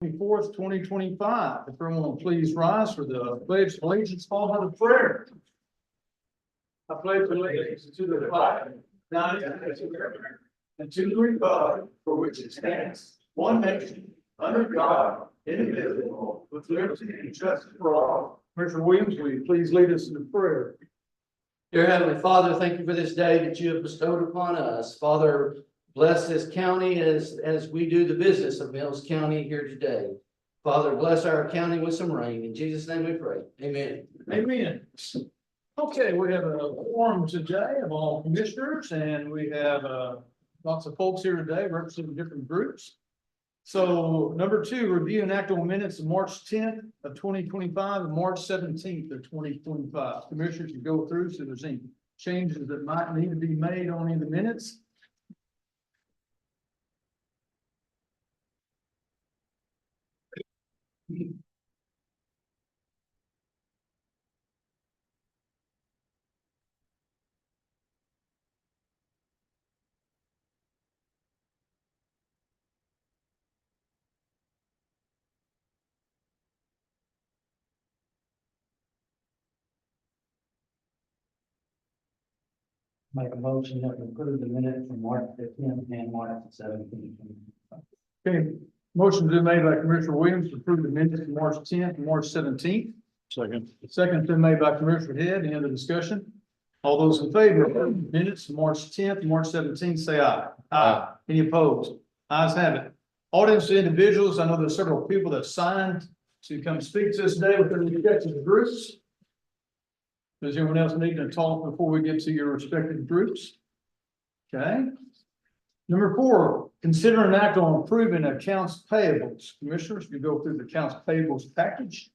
24th, 2025. If everyone will please rise for the pledge of allegiance, followed by the prayer. I pledge allegiance to the flag of the United States of America and to the republic for which it stands, one nation, under God, indivisible, with liberty and justice for all. Commissioner Williams, will you please lead us in the prayer? Dear Heavenly Father, thank you for this day that you have bestowed upon us. Father, bless this county as we do the business of Mills County here today. Father, bless our county with some rain. In Jesus' name we pray. Amen. Amen. Okay, we have a forum today of all commissioners, and we have lots of folks here today representing different groups. So number 2, review and act on minutes of March 10th of 2025 and March 17th of 2025. Commissioners can go through, so if there's any changes that might need to be made on any of the minutes. Make a motion that we approve the minutes from March 15th and March 17th. Okay, motion been made by Commissioner Williams to approve the minutes from March 10th and March 17th. Second. Second been made by Commissioner Head. Any other discussion? All those in favor of the minutes from March 10th and March 17th, say aye. Aye. Any opposed? Ayes have it. Audience individuals, I know there's several people that signed to come speak to us today with their respective groups. Does anyone else need to talk before we get to your respective groups? Okay. Number 4, consider an act on approving accounts payables. Commissioners, you go through the accounts payables package.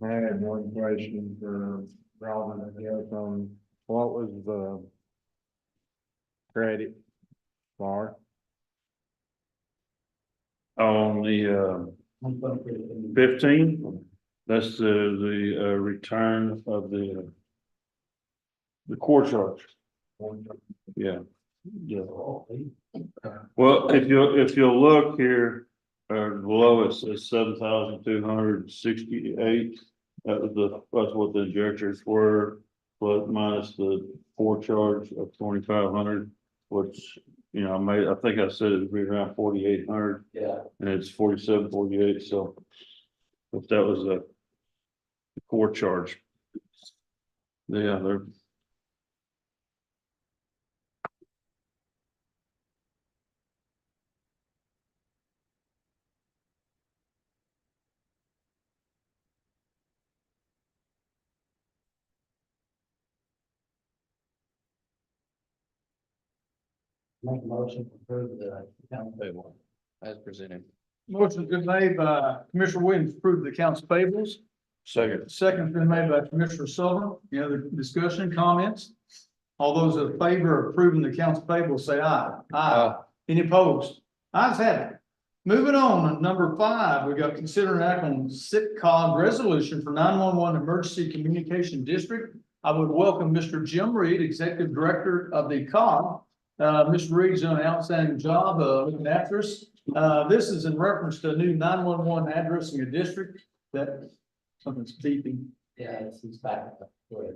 I had one question for Robin, I guess, on what was the credit bar? On the 15, that's the return of the court charge. Yeah. Yeah. Well, if you'll look here, below it says 7,268. That's what the injectors were, plus minus the court charge of 2,500, which, you know, I think I said it would be around 4,800. Yeah. And it's 4748, so if that was the court charge. Yeah, they're. Make a motion to approve the account payable as presented. Motion's been made by Commissioner Williams to approve the accounts payables. Second. Second's been made by Commissioner Sullivan. Any other discussion, comments? All those in favor of approving the accounts payable, say aye. Aye. Any opposed? Ayes have it. Moving on, number 5, we got consider an act on SITCOG resolution for 911 Emergency Communication District. I would welcome Mr. Jim Reed, Executive Director of the COG. Mr. Reed's done an outstanding job looking after us. This is in reference to a new 911 address in your district that something's beeping. Yeah, it's back. Go ahead.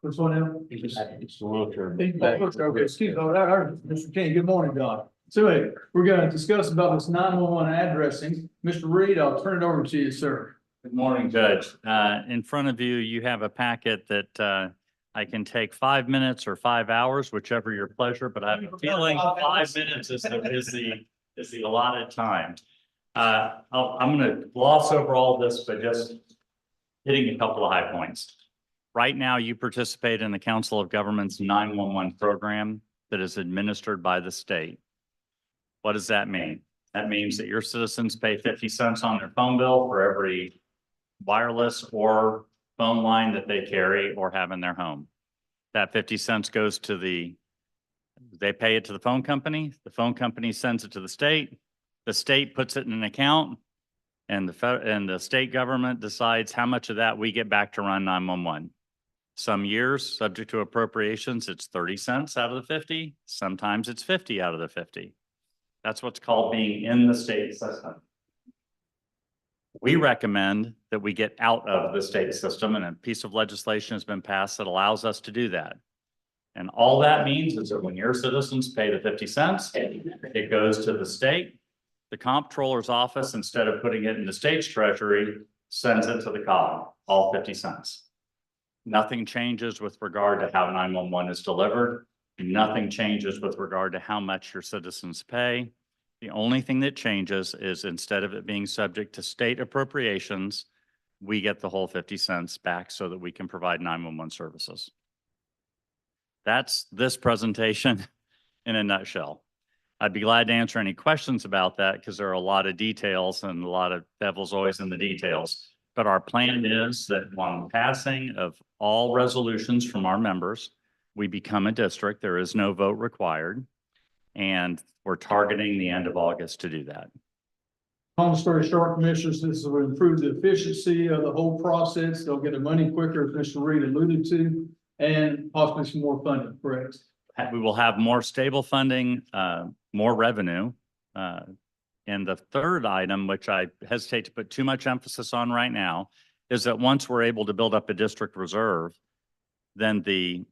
Which one now? It's the wheelchair. Okay, excuse me, Mr. King, good morning, Don. So anyway, we're going to discuss about this 911 addressing. Mr. Reed, I'll turn it over to you, sir. Good morning, Judge. In front of you, you have a packet that I can take 5 minutes or 5 hours, whichever your pleasure, but I have a feeling 5 minutes is the allotted time. I'm going to gloss over all this, but just hitting a couple of high points. Right now, you participate in the Council of Governments 911 program that is administered by the state. What does that mean? That means that your citizens pay 50 cents on their phone bill for every wireless or phone line that they carry or have in their home. That 50 cents goes to they pay it to the phone company sends it to the state puts it in an account, and the state government decides how much of that we get back to run 911. Some years, subject to appropriations, it's 30 cents out of the 50. Sometimes it's 50 out of the 50. That's what's called being in the state system. We recommend that we get out of the state system, and a piece of legislation has been passed that allows us to do that. And all that means is that when your citizens pay the 50 cents, it goes to the state. The comptroller's office, instead of putting it in the state's treasury, sends it to the column, all 50 cents. Nothing changes with regard to how 911 is delivered. Nothing changes with regard to how much your citizens pay. The only thing that changes is instead of it being subject to state appropriations, we get the whole 50 cents back so that we can provide 911 services. That's this presentation in a nutshell. I'd be glad to answer any questions about that because there are a lot of details and a lot of devil's always in the details. But our plan is that on passing of all resolutions from our members, we become a district. There is no vote required. And we're targeting the end of August to do that. Long story short, commissioners, this will improve the efficiency of the whole process. They'll get their money quicker, as Mr. Reed alluded to, and possibly some more funding, correct? We will have more stable funding, more revenue. And the third item, which I hesitate to put too much emphasis on right now, is that once we're able to build up a district reserve, then the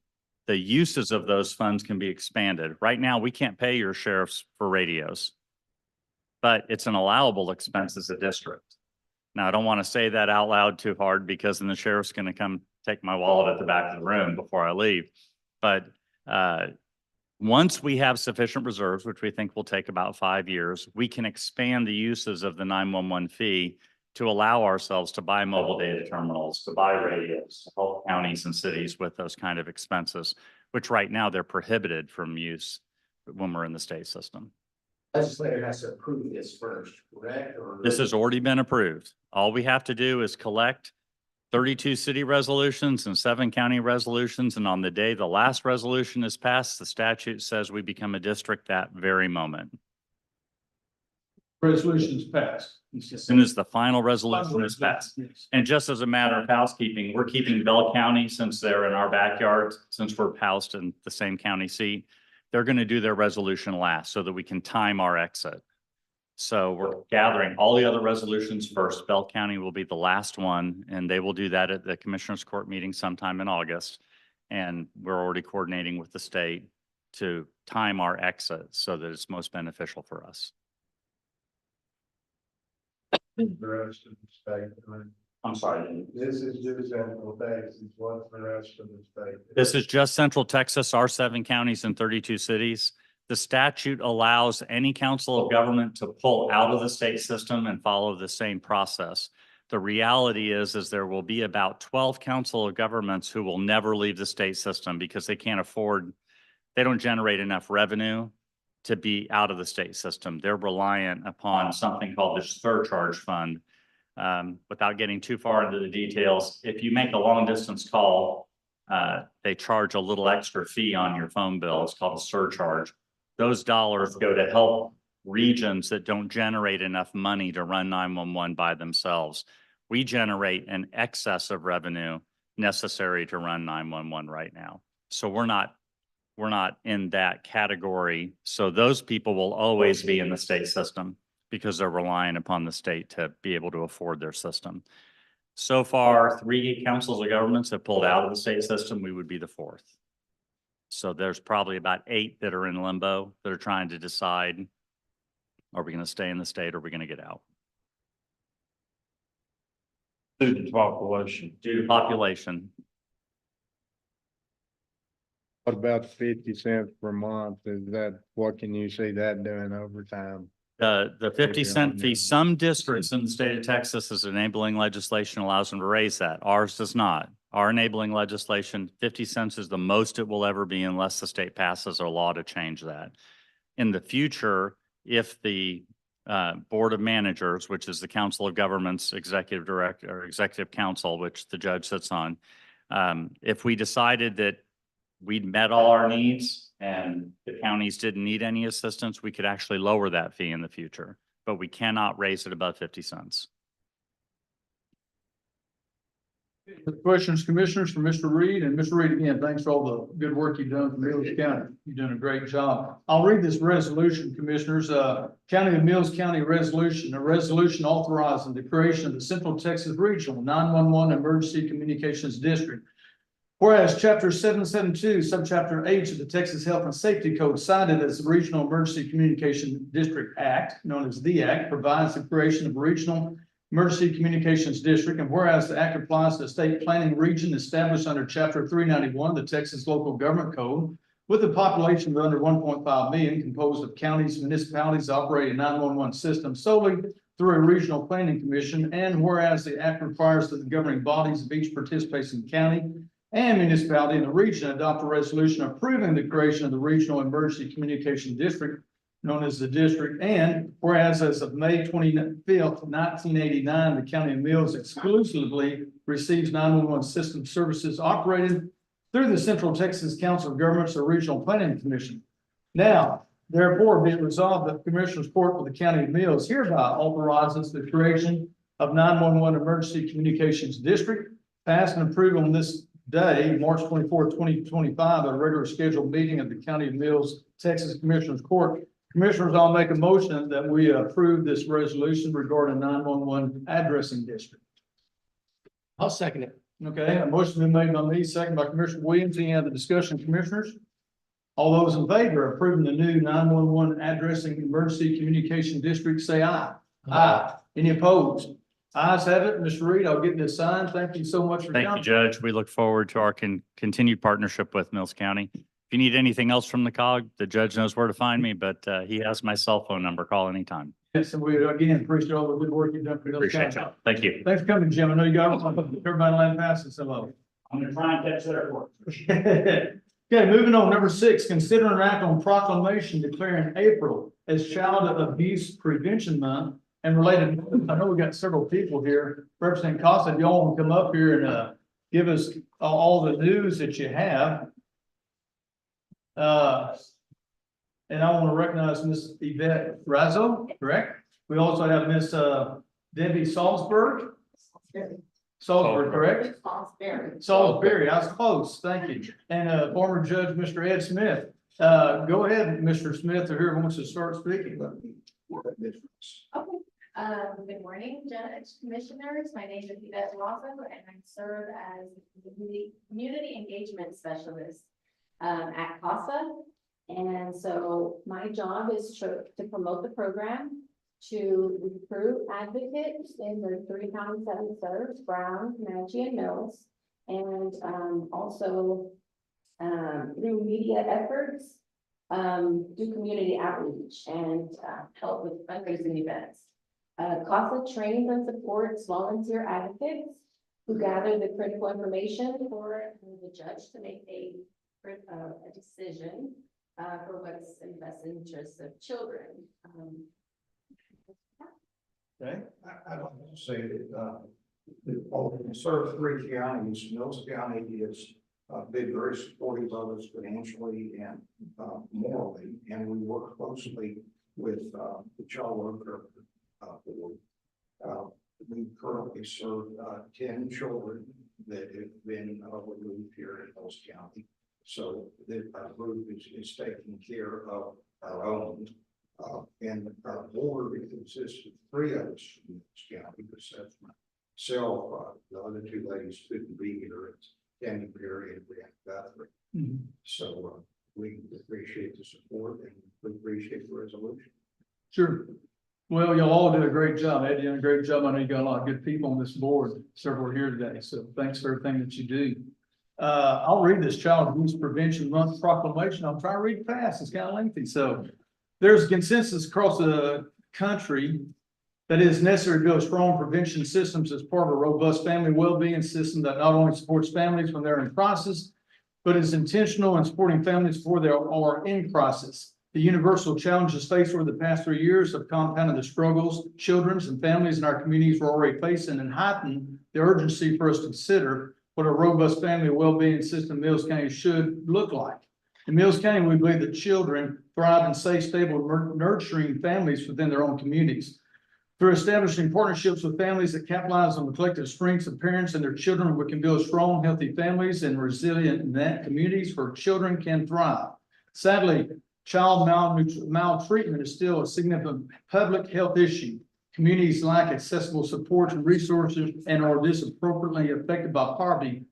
uses of those funds can be expanded. Right now, we can't pay your sheriffs for radios, but it's an allowable expense as a district. Now, I don't want to say that out loud too hard because then the sheriff's going to come take my wallet at the back of the room before I leave. But once we have sufficient reserves, which we think will take about 5 years, we can expand the uses of the 911 fee to allow ourselves to buy mobile data terminals, to buy radios, to help counties and cities with those kind of expenses, which right now they're prohibited from use when we're in the state system. Legislator has to approve this first, correct? Or This has already been approved. All we have to do is collect 32 city resolutions and 7 county resolutions. And on the day the last resolution is passed, the statute says we become a district that very moment. Resolutions passed. As soon as the final resolution is passed. Yes. And just as a matter of housekeeping, we're keeping Bell County, since they're in our backyard, since we're housed in the same county seat, they're going to do their resolution last so that we can time our exit. So we're gathering all the other resolutions first. Bell County will be the last one, and they will do that at the Commissioners Court meeting sometime in August. And we're already coordinating with the state to time our exit so that it's most beneficial for us. The rest of the state, I'm sorry. this is just Central Texas, what's the rest of the state? This is just Central Texas, our 7 counties and 32 cities. The statute allows any council of government to pull out of the state system and follow the same process. The reality is there will be about 12 council of governments who will never leave the state system because they can't afford, they don't generate enough revenue to be out of the state system. They're reliant upon something called the surcharge fund. Without getting too far into the details, if you make a long distance call, they charge a little extra fee on your phone bill. It's called a surcharge. Those dollars go to help regions that don't generate enough money to run 911 by themselves. We generate an excess of revenue necessary to run 911 right now. So we're not in that category. So those people will always be in the state system because they're relying upon the state to be able to afford their system. So far, 3 councils of governments have pulled out of the state system. We would be the 4th. So there's probably about 8 that are in limbo that are trying to decide, are we going to stay in the state or are we going to get out? Due to population. Due to population. What about 50 cents per month? Is that, what can you see that doing over time? The 50 cent fee, Yeah. some districts in the state of Texas is enabling legislation allows them to raise that. Ours does not. Our enabling legislation, 50 cents is the most it will ever be unless the state passes a law to change that. In the future, if the Board of Managers, which is the Council of Governments Executive Director or Executive Council, which the judge sits on, if we decided that we'd met all our needs and the counties didn't need any assistance, we could actually lower that fee in the future, but we cannot raise it above 50 cents. Questions, commissioners, for Mr. Reed, and Mr. Reed, again, thanks for all the good work you've done for Mills County. You've done a great job. I'll read this resolution, commissioners, County of Mills County Resolution, a resolution authorizing the creation of the Central Texas Regional 911 Emergency Communications District. Whereas Chapter 772, Subchapter H of the Texas Health and Safety Code, cited as the Regional Emergency Communication District Act, known as the Act, provides the creation of a regional Emergency Communications District, and whereas the act applies to the state planning region established under Chapter 391 of the Texas Local Government Code, with a population of under 1.5 million, composed of counties, municipalities operating 911 systems solely through a regional planning commission, and whereas the act requires that the governing bodies of each participating county and municipality in the region adopt a resolution approving the creation of the Regional Emergency Communication District, known as the district, and whereas as of May 25th, 1989, the County of Mills exclusively receives 911 system services operated through the Central Texas Council of Governments or Regional Planning Commission. Now, therefore, be it resolved that the Commissioners Court for the County of Mills hereby authorizes the creation of 911 Emergency Communications District, passed and approved on this day, March 24, 2025, at a regular scheduled meeting of the County of Mills, Texas Commissioners Court. Commissioners, I'll make a motion that we approve this resolution regarding 911 addressing district. I'll second it. Okay, a motion been made by me, second by Commissioner Williams. Any other discussion, commissioners? All those in favor of approving the new 911 addressing emergency communication district, say aye. Aye. Any opposed? Ayes have it. Mr. Reed, I'll get this signed. Thank you so much for coming. Thank you, Judge. We look forward to our continued partnership with Mills County. If you need anything else from the COG, the judge knows where to find me, but he has my cell phone number. Call anytime. Yes, and we again appreciate all the good work you've done for Mills Appreciate County. y'all. Thank you. Thanks for coming, Jim. I know you got everybody land passes. Hello. I'm gonna try and catch that at work. Okay, moving on. Number 6, consider an act on proclamation declaring April as Child Abuse Prevention Month and related. I know we got several people here. Representative Costa, if y'all want to come up here and give us all the news that you have. And I want to recognize Miss Yvette Razzo, correct? We also have Miss Debbie Salzberg. Salzberg, correct? Salisbury, I was close, thank you. And former judge, Mr. Ed Smith. Go ahead, Mr. Smith, or whoever wants to start speaking. Okay, good morning, Judge, Commissioners. My name is Yvette Razzo, and I serve as the Community Engagement Specialist at CASA. And so my job is to promote the program, to recruit advocates in the 3 counties that we serve, Brown, Comanche, and Mills, and also through media efforts, do community outreach and help with fundraising events. CASA trains and supports volunteer advocates who gather the critical information for the judge to make a decision for what's in the best interest of children. Okay. I'd like to say that, we serve 3 counties. Mills County is been very supportive of us financially and morally, and we work closely with the child welfare board. We currently serve 10 children that have been removed here in Mills County. So that our group is taking care of our own. And our board consists of 3 of us from Mills County, besides myself. The other 2 ladies couldn't be here. It's Tammy Perry and Brianna Guthrie. So we appreciate the support and we appreciate the resolution. Sure. Well, y'all all did a great job. Ed, you did a great job. I know you got a lot of good people on this board, several here today. So thanks for everything that you do. I'll read this Child Abuse Prevention Month proclamation. I'll try to read it fast. It's kind of lengthy. So there's consensus across the country that it is necessary to build strong prevention systems as part of a robust family well-being system that not only supports families when they're in crisis, but is intentional in supporting families before they are in crisis. The universal challenges faced over the past 3 years have compounded the struggles children and families in our communities were already facing and heightened the urgency for us to consider what a robust family well-being system in Mills County should look like. In Mills County, we believe that children thrive in safe, stable, nurturing families within their own communities. Through establishing partnerships with families that capitalize on the collective strengths of parents and their children, we can build strong, healthy families and resilient net communities where children can thrive. Sadly, child maltreatment is still a significant public health issue. Communities lack accessible support and resources and are disproportionately affected by poverty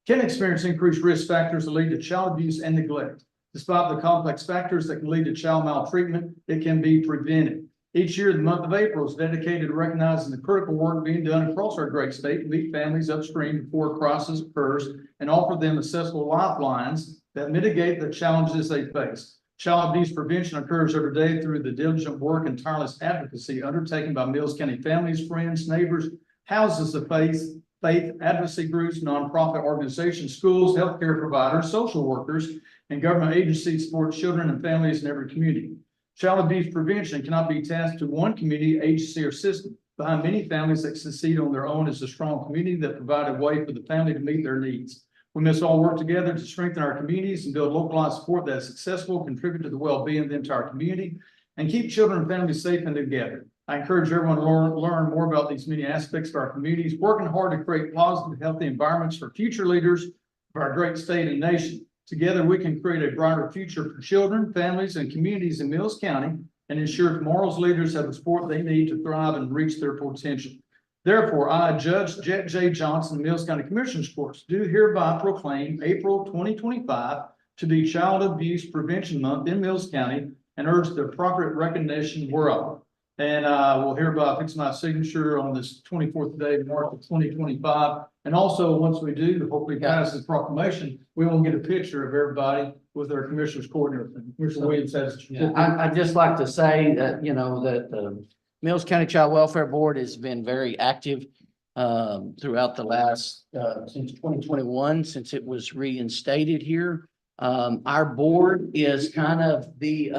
can experience increased risk factors that lead to child abuse and neglect. Despite the complex factors that can lead to child maltreatment, it can be prevented. Each year, the month of April is dedicated to recognizing the critical work being done across our great state to meet families upstream before a crisis occurs and offer them accessible lifelines that mitigate the challenges they face. Child abuse prevention occurs every day through the diligent work and tireless advocacy undertaken by Mills County families, friends, neighbors, houses of faith, advocacy groups, nonprofit organizations, schools, healthcare providers, social workers, and government agencies support children and families in every community. Child abuse prevention cannot be tasked to one community, agency, or system. Behind many families that succeed on their own is a strong community that provide a way for the family to meet their needs. We must all work together to strengthen our communities and build localized support that is successful, contribute to the well-being of the entire community, and keep children and families safe and together. I encourage everyone to learn more about these many aspects of our communities, working hard to create positive, healthy environments for future leaders of our great state and nation. Together, we can create a brighter future for children, families, and communities in Mills County and ensure tomorrow's leaders have the support they need to thrive and reach their potential. Therefore, I, Judge Jet J. Johnson, Mills County Commissioners Court, do hereby proclaim April 2025 to be Child Abuse Prevention Month in Mills County and urge the appropriate recognition whereof. And we'll hereby fix my signature on this 24th day of March of 2025. And also, once we do, hopefully pass this proclamation, we will get a picture of everybody with their commissioners court and everything. Commissioner Williams has. I'd just like to say that, you know, that the Mills County Child Welfare Board has been very active throughout the last, since 2021, since it was reinstated here. Our board is kind of the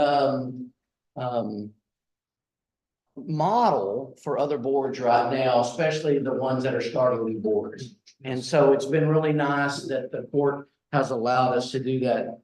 model for other boards right now, especially the ones that are starting new boards. And so it's been really nice that the court has allowed us to do that.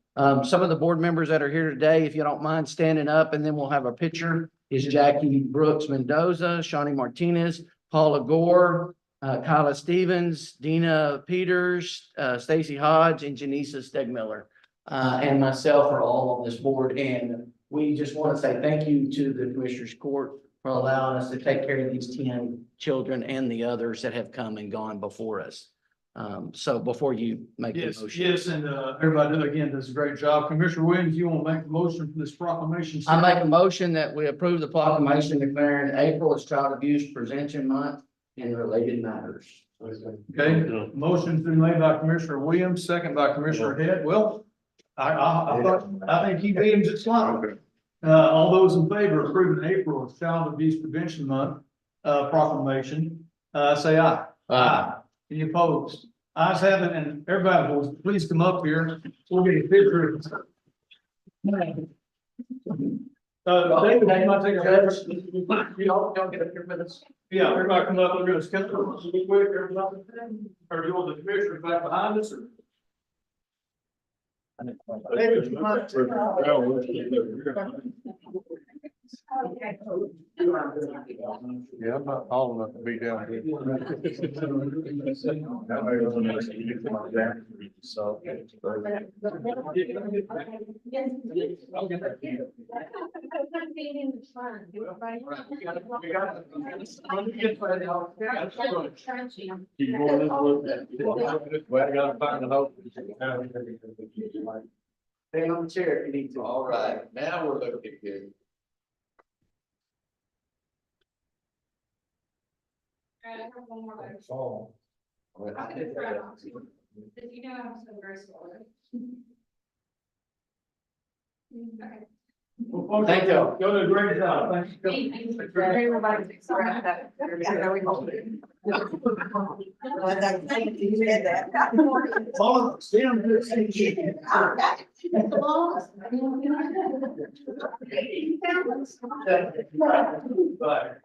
Some of the board members that are here today, if you don't mind standing up, and then we'll have a picture, is Jackie Brooks Mendoza, Shawnee Martinez, Paula Gore, Kyla Stevens, Dina Peters, Stacy Hodge, and Janisa Stegmiller. And myself are all on this board. And we just want to say thank you to the Commissioners Court for allowing us to take care of these 10 children and the others that have come and gone before us. So before you make the Yes, motion. yes, and everybody again does a great job. Commissioner Williams, you want to make the motion for this proclamation? I make a motion that we approve the proclamation declaring April as Child Abuse Prevention Month and related matters. Okay, motion's been made by Commissioner Williams, second by Commissioner Head. Well, I think he beat him just slightly. All those in favor of approving April as Child Abuse Prevention Month proclamation, say aye. Aye. Any opposed? Ayes have it, and everybody will please come up here. We'll get a picture. David, you might take a picture. Y'all get up here with us. Yeah, everybody come up, we're gonna skip it real quick, everybody. Or you want the commissioner back behind us or? David, you might take- Yeah, I'm not tall enough to be down here. So. Well, I gotta find an open. Stay on the chair if you need to. All right, now we're looking good. I have one more. That's all. Did you know I'm so versatile? Okay. Well, Thank you. Y'all did a great job. Thank you. Thank you. Paula, stay on this. Bye.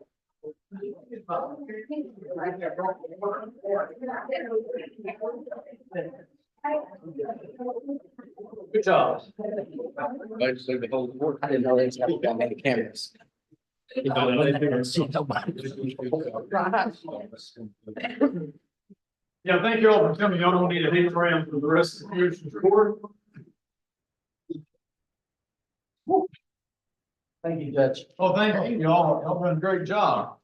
Good job. Basically, the whole board. I didn't know they had that many cameras. Yeah, thank you all for coming. Y'all don't need to hang around for the rest of the commission's court. Thank you, Judge. Oh, thank you, y'all. Y'all done a great job.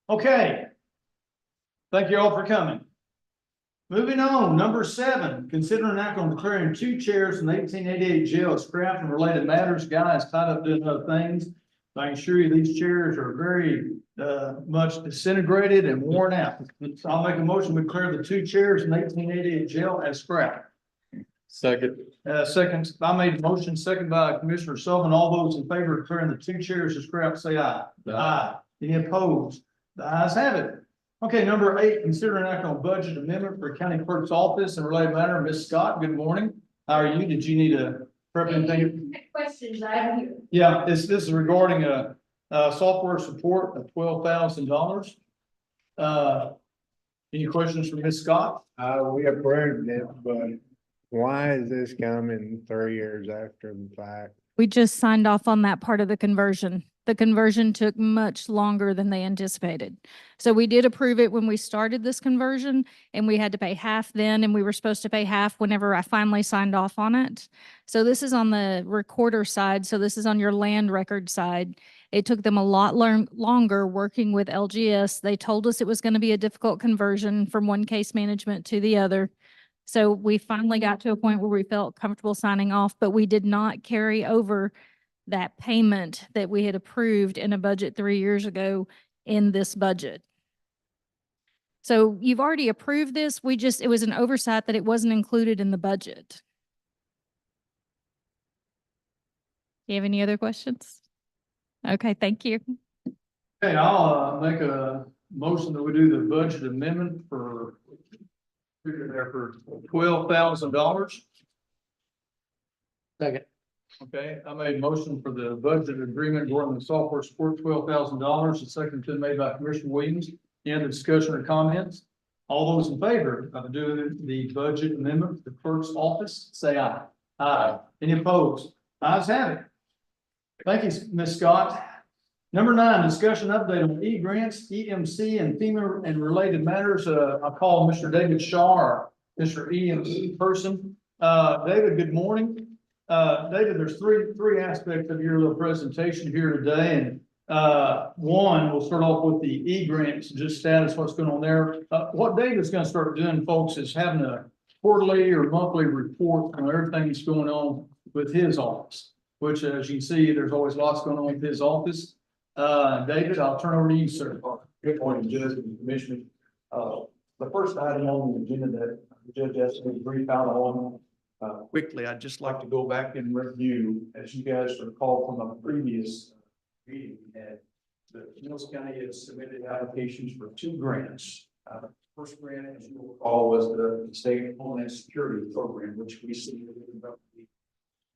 Okay. Thank you all for coming. Moving on, number 7, consider an act on declaring 2 chairs from the 1888 jail as scrap and related matters. Guys tied up doing other things. I can assure you these chairs are very much disintegrated and worn out. So I'll make a motion to declare the 2 chairs in the 1888 jail as scrap. Second. Second, I made a motion, second by Commissioner Sullivan. All those in favor of declaring the 2 chairs as scrap, say aye. Aye. Any opposed? The ayes have it. Okay, number 8, consider an act on budget amendment for county clerk's office and related matter. Ms. Scott, good morning. How are you? Did you need a prep anything? Questions I have here. Yeah, this is regarding a software support of $12,000. Any questions from Ms. Scott? We approved it, but why is this coming 3 years after the fact? We just signed off on that part of the conversion. The conversion took much longer than they anticipated. So we did approve it when we started this conversion, and we had to pay half then, and we were supposed to pay half whenever I finally signed off on it. So this is on the recorder side. So this is on your land record side. It took them a lot longer working with LGS. They told us it was going to be a difficult conversion from one case management to the other. So we finally got to a point where we felt comfortable signing off, but we did not carry over that payment that we had approved in a budget 3 years ago in this budget. So you've already approved this. It was an oversight that it wasn't included in the budget. Do you have any other questions? Okay, thank you. Okay, I'll make a motion that we do the budget amendment for $12,000. Second. Okay, I made a motion for the budget agreement during the software support, $12,000. The second been made by Commissioner Williams. Any other discussion or comments? All those in favor of doing the budget amendment for the clerk's office, say aye. Aye. Any opposed? Ayes have it. Thank you, Ms. Scott. Number 9, discussion update on E-grants, EMC, and FEMA and related matters. I'll call Mr. David Shaw, our Mr. EMC person. David, good morning. David, there's three aspects of your little presentation here today, and one, we'll start off with the E-grants, just status, what's going on there. What David's going to start doing, folks, is having a quarterly or monthly report on everything that's going on with his office, which, as you can see, there's always lots going on with his office. David, I'll turn over to you, sir. Good morning, Judge and Commissioner. The first item on the agenda that the judge asked me to brief out on, quickly, I'd just like to go back and review, as you guys recall from a previous meeting, we had the Mills County has submitted applications for 2 grants. First grant, as you will recall, was the State Homeland Security Program, which we submitted roughly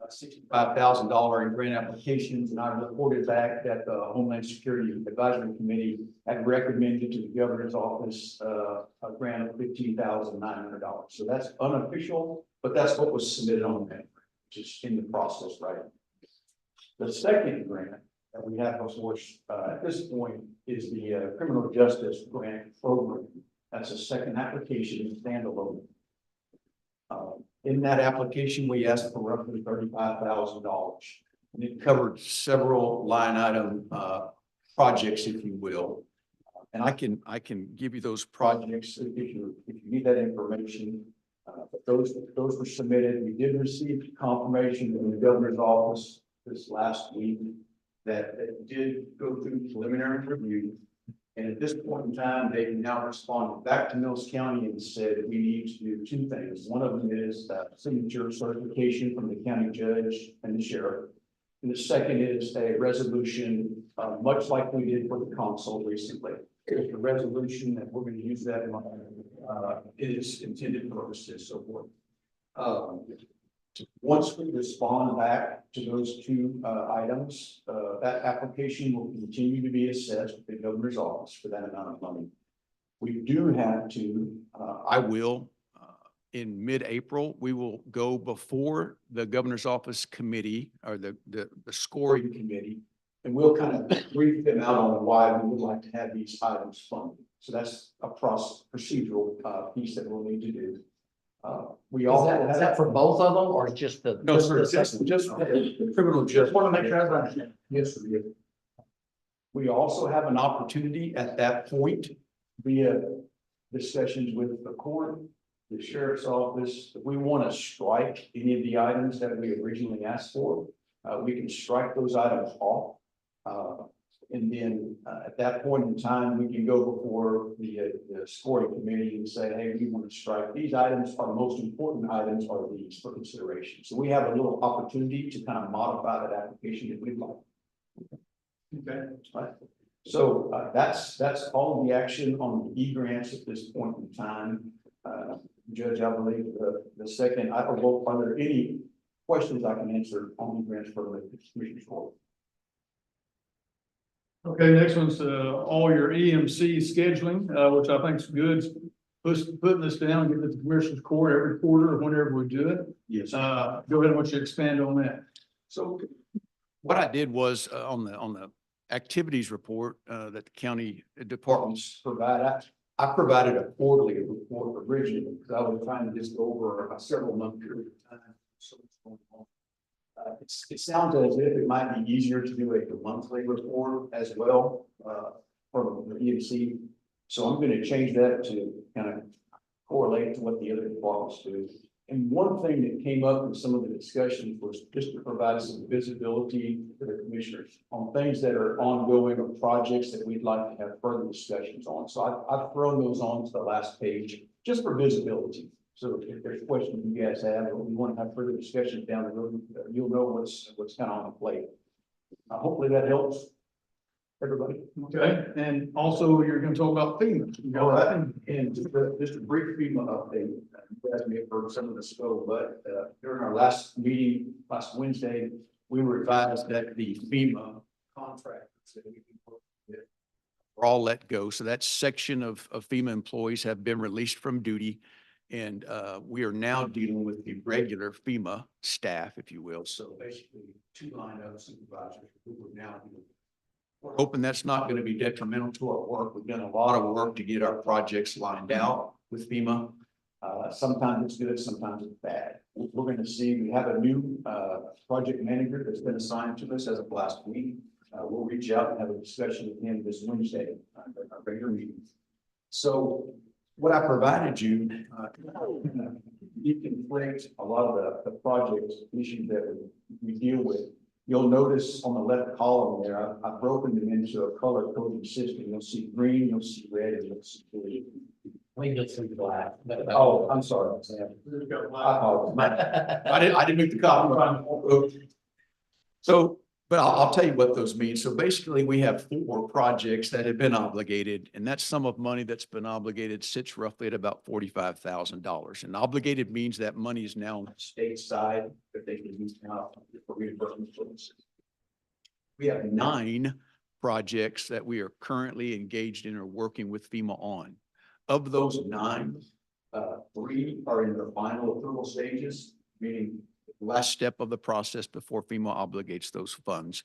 $65,000 in grant applications, and I reported back that the Homeland Security Advisory Committee had recommended to the governor's office a grant of $15,900. So that's unofficial, but that's what was submitted on that, which is in the process right now. The second grant that we have before us at this point is the Criminal Justice Grant Program. That's a second application, standalone. In that application, we asked for roughly $35,000. And it covered several line item projects, if you will. And I can give you those projects if you need that information. But those were submitted. We did receive confirmation from the governor's office this last week that it did go through preliminary review. And at this point in time, they've now responded back to Mills County and said we need to do 2 things. One of them is signature certification from the county judge and the sheriff. And the second is a resolution, much like we did for the consul recently. It's a resolution that we're going to use that in its intended purposes, so forth. Once we respond back to those 2 items, that application will continue to be assessed with the governor's office for that amount of money. We do have to, in mid-April, we will go before the governor's office committee or the scoring committee And we'll kind of brief them out on why we would like to have these items funded. So that's a procedural, piece that we'll need to do. We Is also. that, is that for both of them or just the? No, sir, just the- just criminal justice. Just want to make sure I understand. Yes, sir. Yes. We also have an opportunity at that point via discussions with the court, the sheriff's office. If we want to strike any of the items that we originally asked for, we can strike those items off. And then at that point in time, we can go before the scoring committee and say, hey, we want to strike these items. Our most important items are these for consideration. So we have a little opportunity to kind of modify that application if we'd like. Okay, right. So that's all the action on the E-grants at this point in time. Judge, I believe the second, I don't know, are there any questions I can answer on E-grants for the Commissioner's Court? Okay, next one's, all your EMC scheduling, which I think is good. Putting this down, getting it to the Commissioner's Court every quarter, whenever we do it. Yes. Go ahead, why don't you expand on that? So what I did was on the activities report that the county departments provide, I provided a quarterly report originally because I was trying to just go over a several month period of time. So what's going on. It sounds as if it might be easier to do a monthly report as well from the EMC. So I'm going to change that to kind of correlate to what the other departments do. And one thing that came up in some of the discussions was just to provide some visibility to the commissioners on things that are ongoing or projects that we'd like to have further discussions on. So I've thrown those on to the last page just for visibility. So if there's questions you guys have, or we want to have further discussions down the road, you'll know what's kind of on the plate. Hopefully that helps everybody. Okay, and also you're gonna talk about FEMA. All right, and just a brief FEMA update. You guys may have heard some of this go, but during our last meeting, last Wednesday, we were advised that the FEMA contractors that we work with were all let go. So that section of FEMA employees have been released from duty. And we are now dealing with the regular FEMA staff, if you will. So basically 2 lineup supervisors who are now doing. We're hoping that's not going to be detrimental to our work. We've done a lot of work to get our projects lined out with FEMA. Sometimes it's good, sometimes it's bad. We're going to see, we have a new project manager that's been assigned to us as of last week. We'll reach out and have a discussion with him this Wednesday, our regular meeting. So what I provided you, deconflict a lot of the project issues that we deal with. You'll notice on the left column there, I've broken them into a color coding system. You'll see green, you'll see red, and you'll see blue. We get some black. Oh, I'm sorry. Sam. I apologize. I didn't make the copy. So, but I'll tell you what those mean. So basically we have 4 projects that have been obligated, and that sum of money that's been obligated sits roughly at about $45,000. And obligated means that money is now on the state side that they can use now for reimbursement purposes. We have 9 projects that we are currently engaged in or working with FEMA on. Of those 9, 3 are in the final approval stages, meaning last step of the process before FEMA obligates those funds.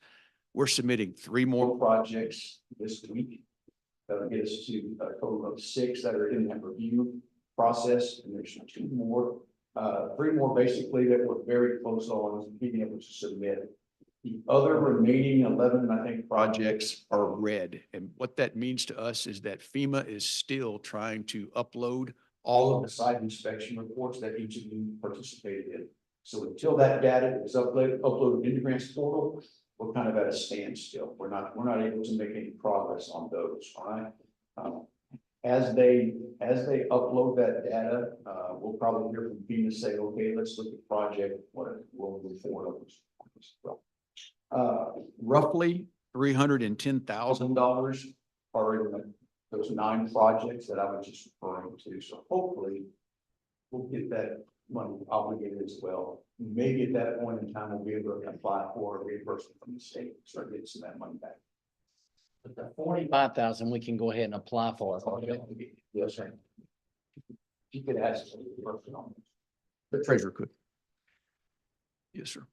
We're submitting 3 more projects this week. That'll get us to a total of 6 that are in that review process, and there's 2 more, 3 more basically that we're very close on being able to submit. The other remaining 11, I think, projects are red, and what that means to us is that FEMA is still trying to upload all of the site inspection reports that each of you participated in. So until that data is uploaded into Grants portal, we're kind of at a standstill. We're not able to make any progress on those. All right. As they upload that data, we'll probably hear from FEMA say, okay, let's look at the project. We'll move forward on this. Roughly $310,000 are in those 9 projects that I was just referring to. So hopefully we'll get that money obligated as well. Maybe at that point in time, we'll be able to apply for a reimbursement from the state, start getting some of that money back. But the 45,000, we can go ahead and apply for it. Yes, sir. You could ask for reimbursement on this. The treasurer could. Yes, sir.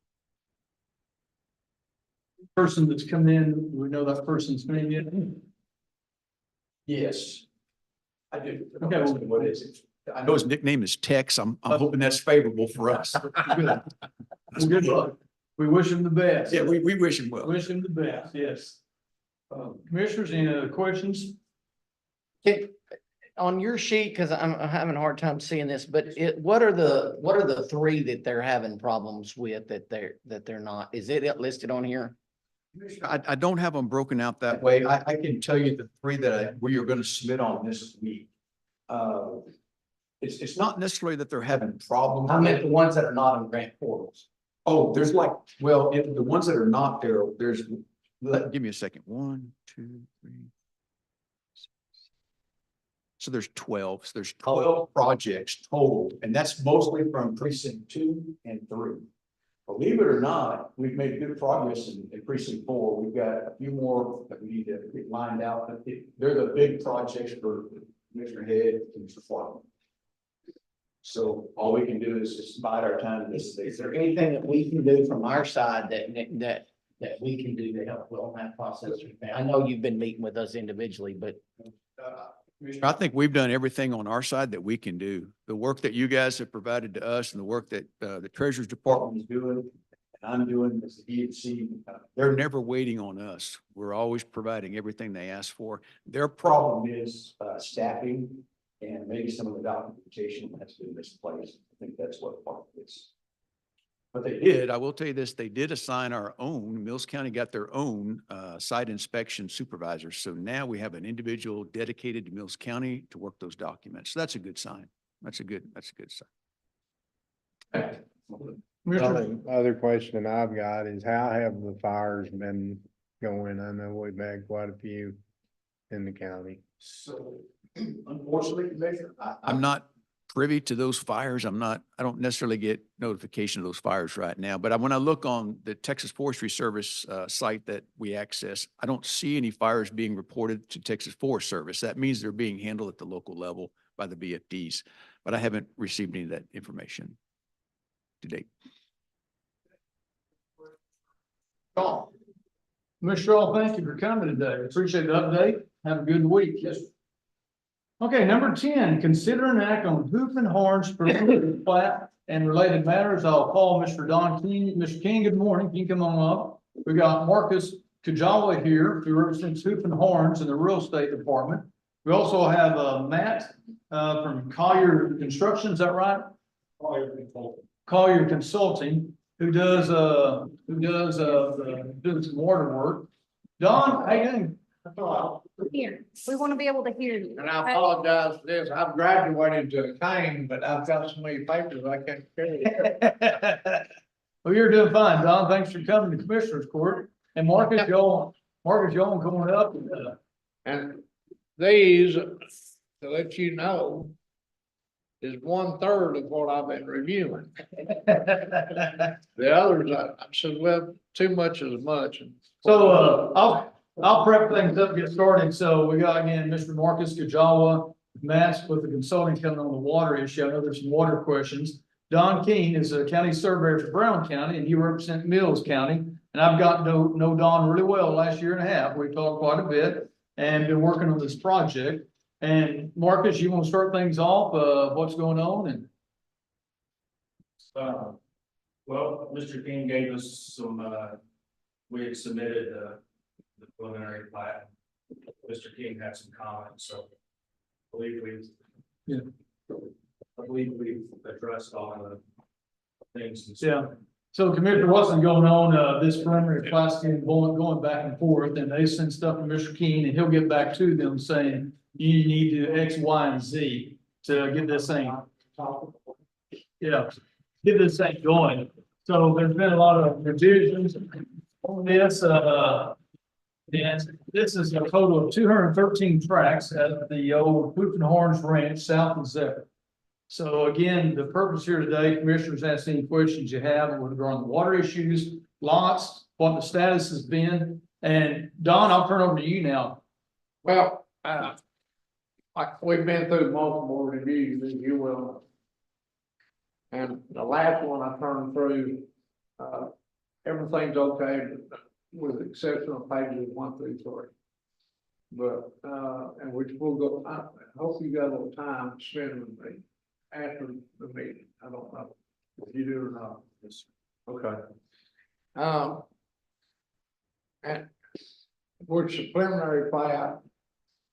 Person that's come in, we know that person's name yet? Yes. I do. Okay, well- What is it? I know his nickname is Tex. I'm hoping that's favorable for us. Good. Well, good luck. We wish him the best. Yeah, we wish him well. Wish him the best, yes. Commissioners, any other questions? On your sheet, because I'm having a hard time seeing this, but what are the three that they're having problems with that they're not? Is it listed on here? I don't have them broken out that way. I can tell you the three that we are gonna submit on this week. It's not necessarily that they're having problems. I meant the ones that are not on grant portals. Oh, there's like, well, if the ones that are not there, give me a second. 1, 2, 3. So there's 12. So there's 12 projects total, and that's mostly from precinct 2 and 3. Believe it or not, we've made good progress in precinct 4. We've got a few more that we need to get lined out, but they're the big projects for Mr. Head and Mr. Farland. So all we can do is just bide our time. Is there anything that we can do from our side that we can do to help Will in that process? I know you've been meeting with us individually, but. I think we've done everything on our side that we can do. The work that you guys have provided to us and the work that the Treasurer's Department is doing and I'm doing as the EFC, they're never waiting on us. We're always providing everything they ask for. Their problem is staffing and maybe some of the documentation that's been misplaced. I think that's what part of this. But they did, I will tell you this, they did assign our own, Mills County got their own site inspection supervisors. So now we have an individual dedicated to Mills County to work those documents. So that's a good sign. That's a good sign. Commissioner, Other question I've got is how have the fires been going? I know we've had quite a few in the county. So unfortunately, Commissioner, I'm not privy to those fires. I don't necessarily get notification of those fires right now, but when I look on the Texas Forestry Service site that we access, I don't see any fires being reported to Texas Forest Service. That means they're being handled at the local level by the BFDs, but I haven't received any of that information to date. Commissioner Hall, thank you for coming today. Appreciate the update. Have a good week. Yes. Okay, number 10, consider an act on Hoop and Horns preliminary plat and related matters. I'll call Mr. Don King. Mr. King, good morning. Can you come on up? We got Marcus Kajawa here, who represents Hoop and Horns in the real estate department. We also have Matt from Collier Construction, is that right? Collier Consulting, who does doing some water work. Don, how you doing? Here, we want to be able to hear you. And I apologize for this. I've graduated to a cane, but I've got so many papers I can't carry it. Well, you're doing fine, Don. Thanks for coming to Commissioners Court. And Marcus, y'all coming up. And these, to let you know, is 1/3 of what I've been reviewing. The others, I said, well, too much is much. So, I'll prep things up, get started. So we got again, Mr. Marcus Kajawa, Matt's with the consulting coming on the water issue. I know there's some water questions. Don King is a county surveyor for Brown County and he represents Mills County. And I've gotten to know Don really well last year and a half. We talked quite a bit and been working on this project. And Marcus, you want to start things off, what's going on and? Well, Mr. King gave us some, we had submitted, the preliminary plat. Mr. King had some comments, so I believe we've addressed all of the things. Yeah. So Commissioner, what's been going on, this preliminary plat going back and forth, and they send stuff to Mr. King, and he'll get back to them saying, you need to X, Y, and Z to get this thing. Yeah, get this thing going. So there's been a lot of revisions on this, and this is a total of 213 tracks at the old Hoop and Horns Ranch, south of Zephyr. So again, the purpose here today, commissioners, ask any questions you have with regard to water issues, lots, what the status has been. And Don, I'll turn over to you now. Well, like we've been through multiple reviews, as you will. And the last one I turned through, everything's okay. with the exception of pages 1 through 3. But, and which we'll go, I hope you got a little time to spend with me after the meeting. I don't know if you do or not. Okay. And which the preliminary plat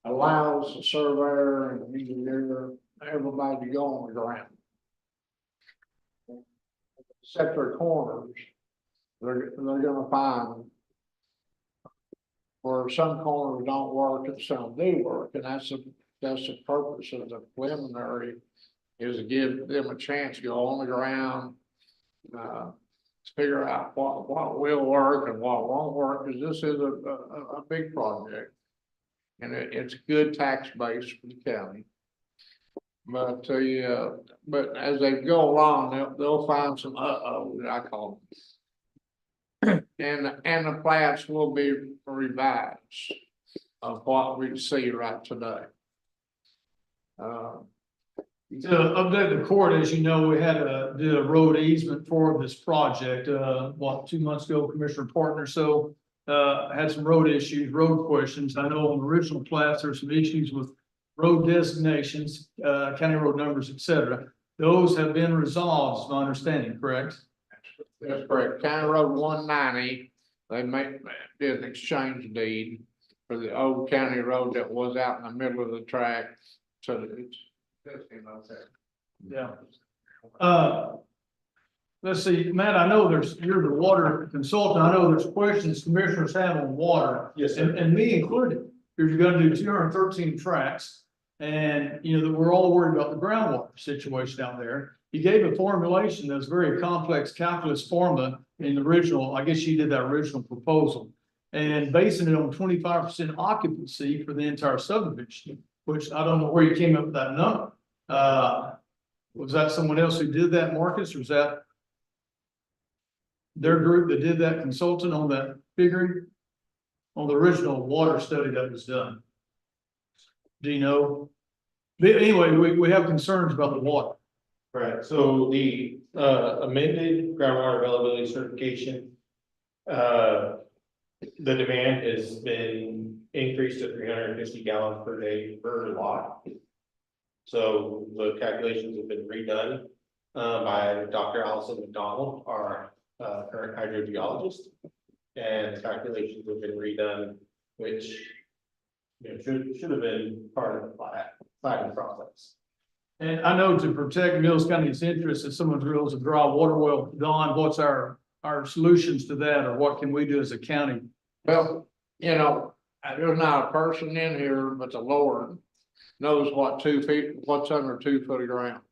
allows the surveyor and the engineer, everybody to go on the ground. Except their corners, they're gonna find where some corners don't work and some do work, and that's the purpose of the preliminary, is to give them a chance to go on the ground, to figure out what will work and what won't work, because this is a big project. And it's a good tax base for the county. But but as they go along, they'll find some I call them. And the plats will be revised of what we see right today. To update the court, as you know, we did a road easement for this project, 2 months ago, Commissioner Partner, so. Had some road issues, road questions. I know on the original plats, there's some issues with road designations, county road numbers, et cetera. Those have been resolved, is my understanding, correct? That's correct. County Road 190, did an exchange deed for the old county road that was out in the middle of the track. So it's. Yeah. Let's see, Matt, I know you're the water consultant. I know there's questions commissioners have on water. Yes, And me included. You're gonna do 213 tracks. And, you know, that we're all worried about the groundwater situation out there. You gave a formulation that's very complex calculus formula in the original, I guess you did that original proposal. And basing it on 25% occupancy for the entire subdivision, which I don't know where you came up with that number. Was that someone else who did that, Marcus, or was that their group that did that, consultant on that figuring? On the original water study that was done? Do you know? But anyway, we have concerns about the water. Right, so the amended groundwater availability certification. The demand has been increased to 350 gallons per day per lot. So the calculations have been redone by Dr. Allison McDonald, our current hydrogeologist. And the calculations have been redone, which should have been part of the planning process. And I know to protect Mills County's interests, if someone drills a dry water well, Don, what's our solutions to that, or what can we do as a county? Well, there's not a person in here, but the Lord knows what's under 2 foot of ground.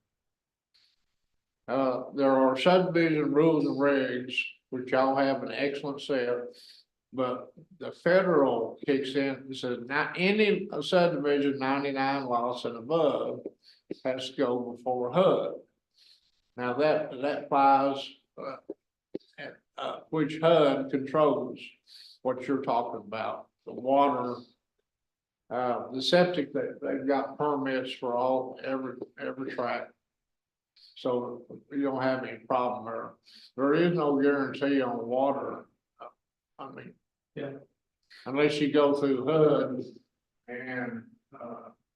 There are subdivision rules and regs, which y'all have an excellent set. But the federal kicks in and says not any subdivision 99 lots and above has to go before HUD. Now that applies, which HUD controls what you're talking about, the water, the septic, that they've got permits for every tract. So you don't have any problem there. There is no guarantee on water. Yeah. Unless you go through HUD, and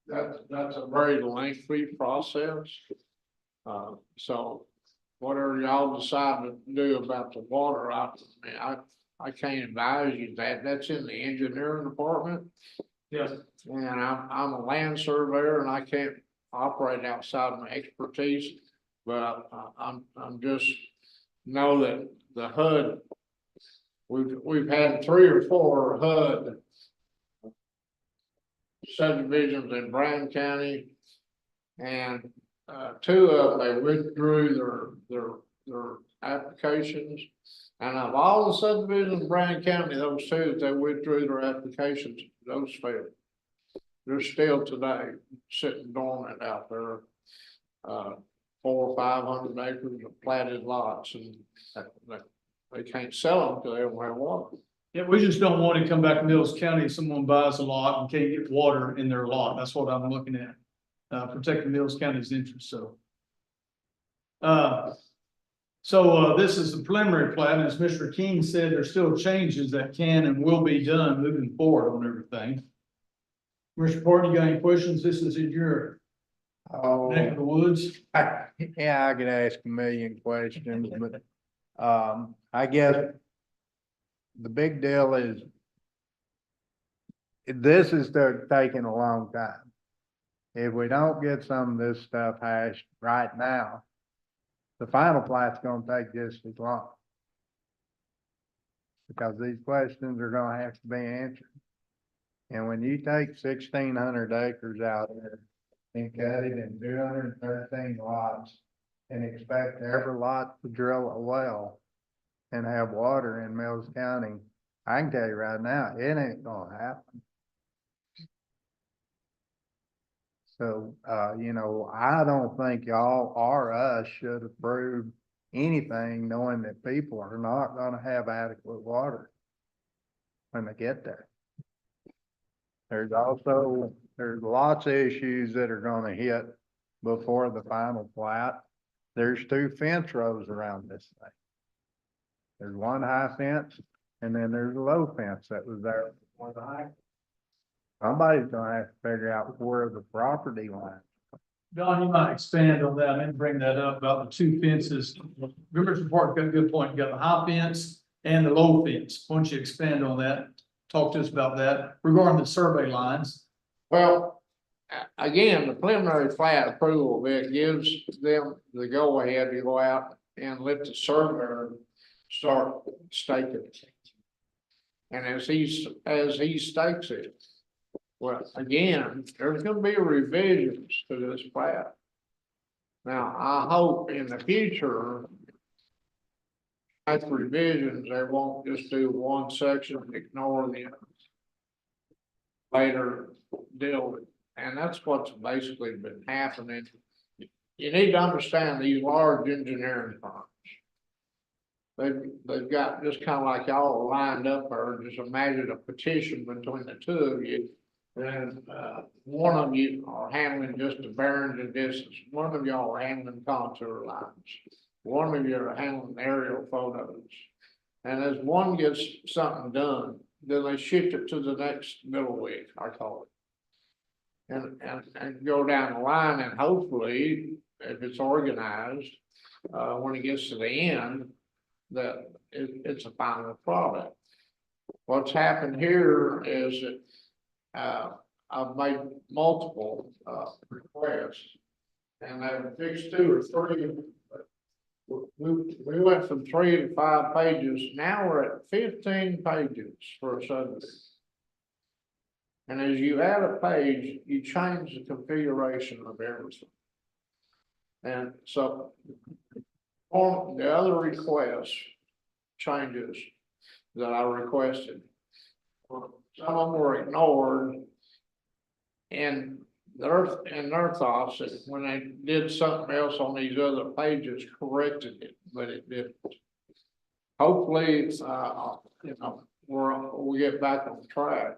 that's a very lengthy process. So whatever y'all decide to do about the water, I can't advise you that. That's in the engineering department. Yes. And I'm a land surveyor, and I can't operate outside my expertise. But I'm just know that the HUD. We've had 3 or 4 HUD subdivisions in Bryan County, and 2 of them, they withdrew their applications. And of all the subdivisions in Bryan County, those 2 that they withdrew their applications, those failed. They're still today sitting dormant out there, 400 or 500 acres of platted lots, and they can't sell them because they don't have water. Yeah, we just don't want to come back to Mills County, someone buys a lot and can't get water in their lot. That's what I'm looking at. Protecting Mills County's interests, so. So, this is the preliminary plat, as Mr. King said, there's still changes that can and will be done moving forward on everything. Mr. Porter, you got any questions? This is in your Oh, neck of the woods. yeah, I could ask a million questions, but, I guess the big deal is this is taking a long time. If we don't get some of this stuff hashed right now, the final plat's gonna take just as long. Because these questions are gonna have to be answered. And when you take 1,600 acres out there and cut it in 213 lots and expect every lot to drill a well and have water in Mills County, I can tell you right now, it ain't gonna happen. So, I don't think y'all or us should approve anything knowing that people are not gonna have adequate water when they get there. There's lots of issues that are gonna hit before the final plat. There's 2 fence rows around this thing. There's one high fence and then there's a low fence that was there before the high. Somebody's gonna have to figure out where the property line. Don, you might expand on that. I meant to bring that up about the 2 fences. Remember, Mr. Parker got a good point. You got the high fence and the low fence. Why don't you expand on that? Talk to us about that regarding the survey lines. Well, again, the preliminary plat approval, it gives them the go ahead to go out and let the surveyor start staking it. And as he stakes it, well, again, there's gonna be revisions to this plat. Now, I hope in the future, after revisions, they won't just do one section and ignore the later deal with, and that's what's basically been happening. You need to understand these large engineering firms. They've got just kind of like y'all lined up, or just imagine a petition between the 2 of you. And one of you are handling just the bearings and distance, one of y'all are handling contour lines. One of you are handling aerial photos. And as one gets something done, then they shift it to the next middle week, I call it. And go down the line, and hopefully, if it's organized, when it gets to the end, that it's a final product. What's happened here is that I've made multiple requests, and I've fixed 2 or 3. We went from 3 to 5 pages. Now we're at 15 pages for a subdivision. And as you add a page, you change the configuration of everything. And so on the other request changes that I requested, some of them were ignored. And their thoughts that when they did something else on these other pages, corrected it, but it didn't. Hopefully, it's, we'll get back on track.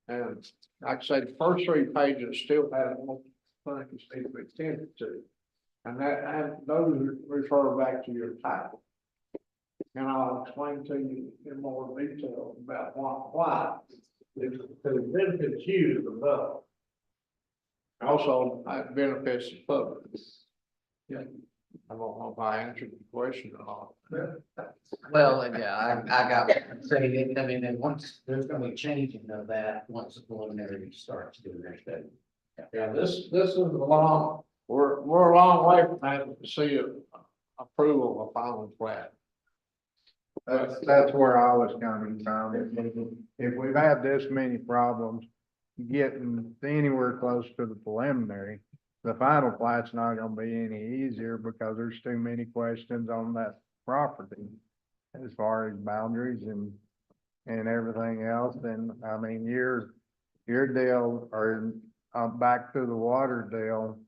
And like I said, the first 3 pages still have more things to be attended to. And those refer back to your title. And I'll explain to you in more detail about why. It benefits you the most. Also, it benefits the public. Yeah. I don't know if I answered the question or not. Well, yeah, I got, say, I mean, and once, there's gonna be changing of that, once the preliminary starts doing their study. Yeah, this is a long, we're a long way from having to see approval of a final plat. That's where I was coming from. If we've had this many problems getting anywhere close to the preliminary, the final plat's not gonna be any easier because there's too many questions on that property as far as boundaries and everything else. And I mean, your deal, or back to the water deal,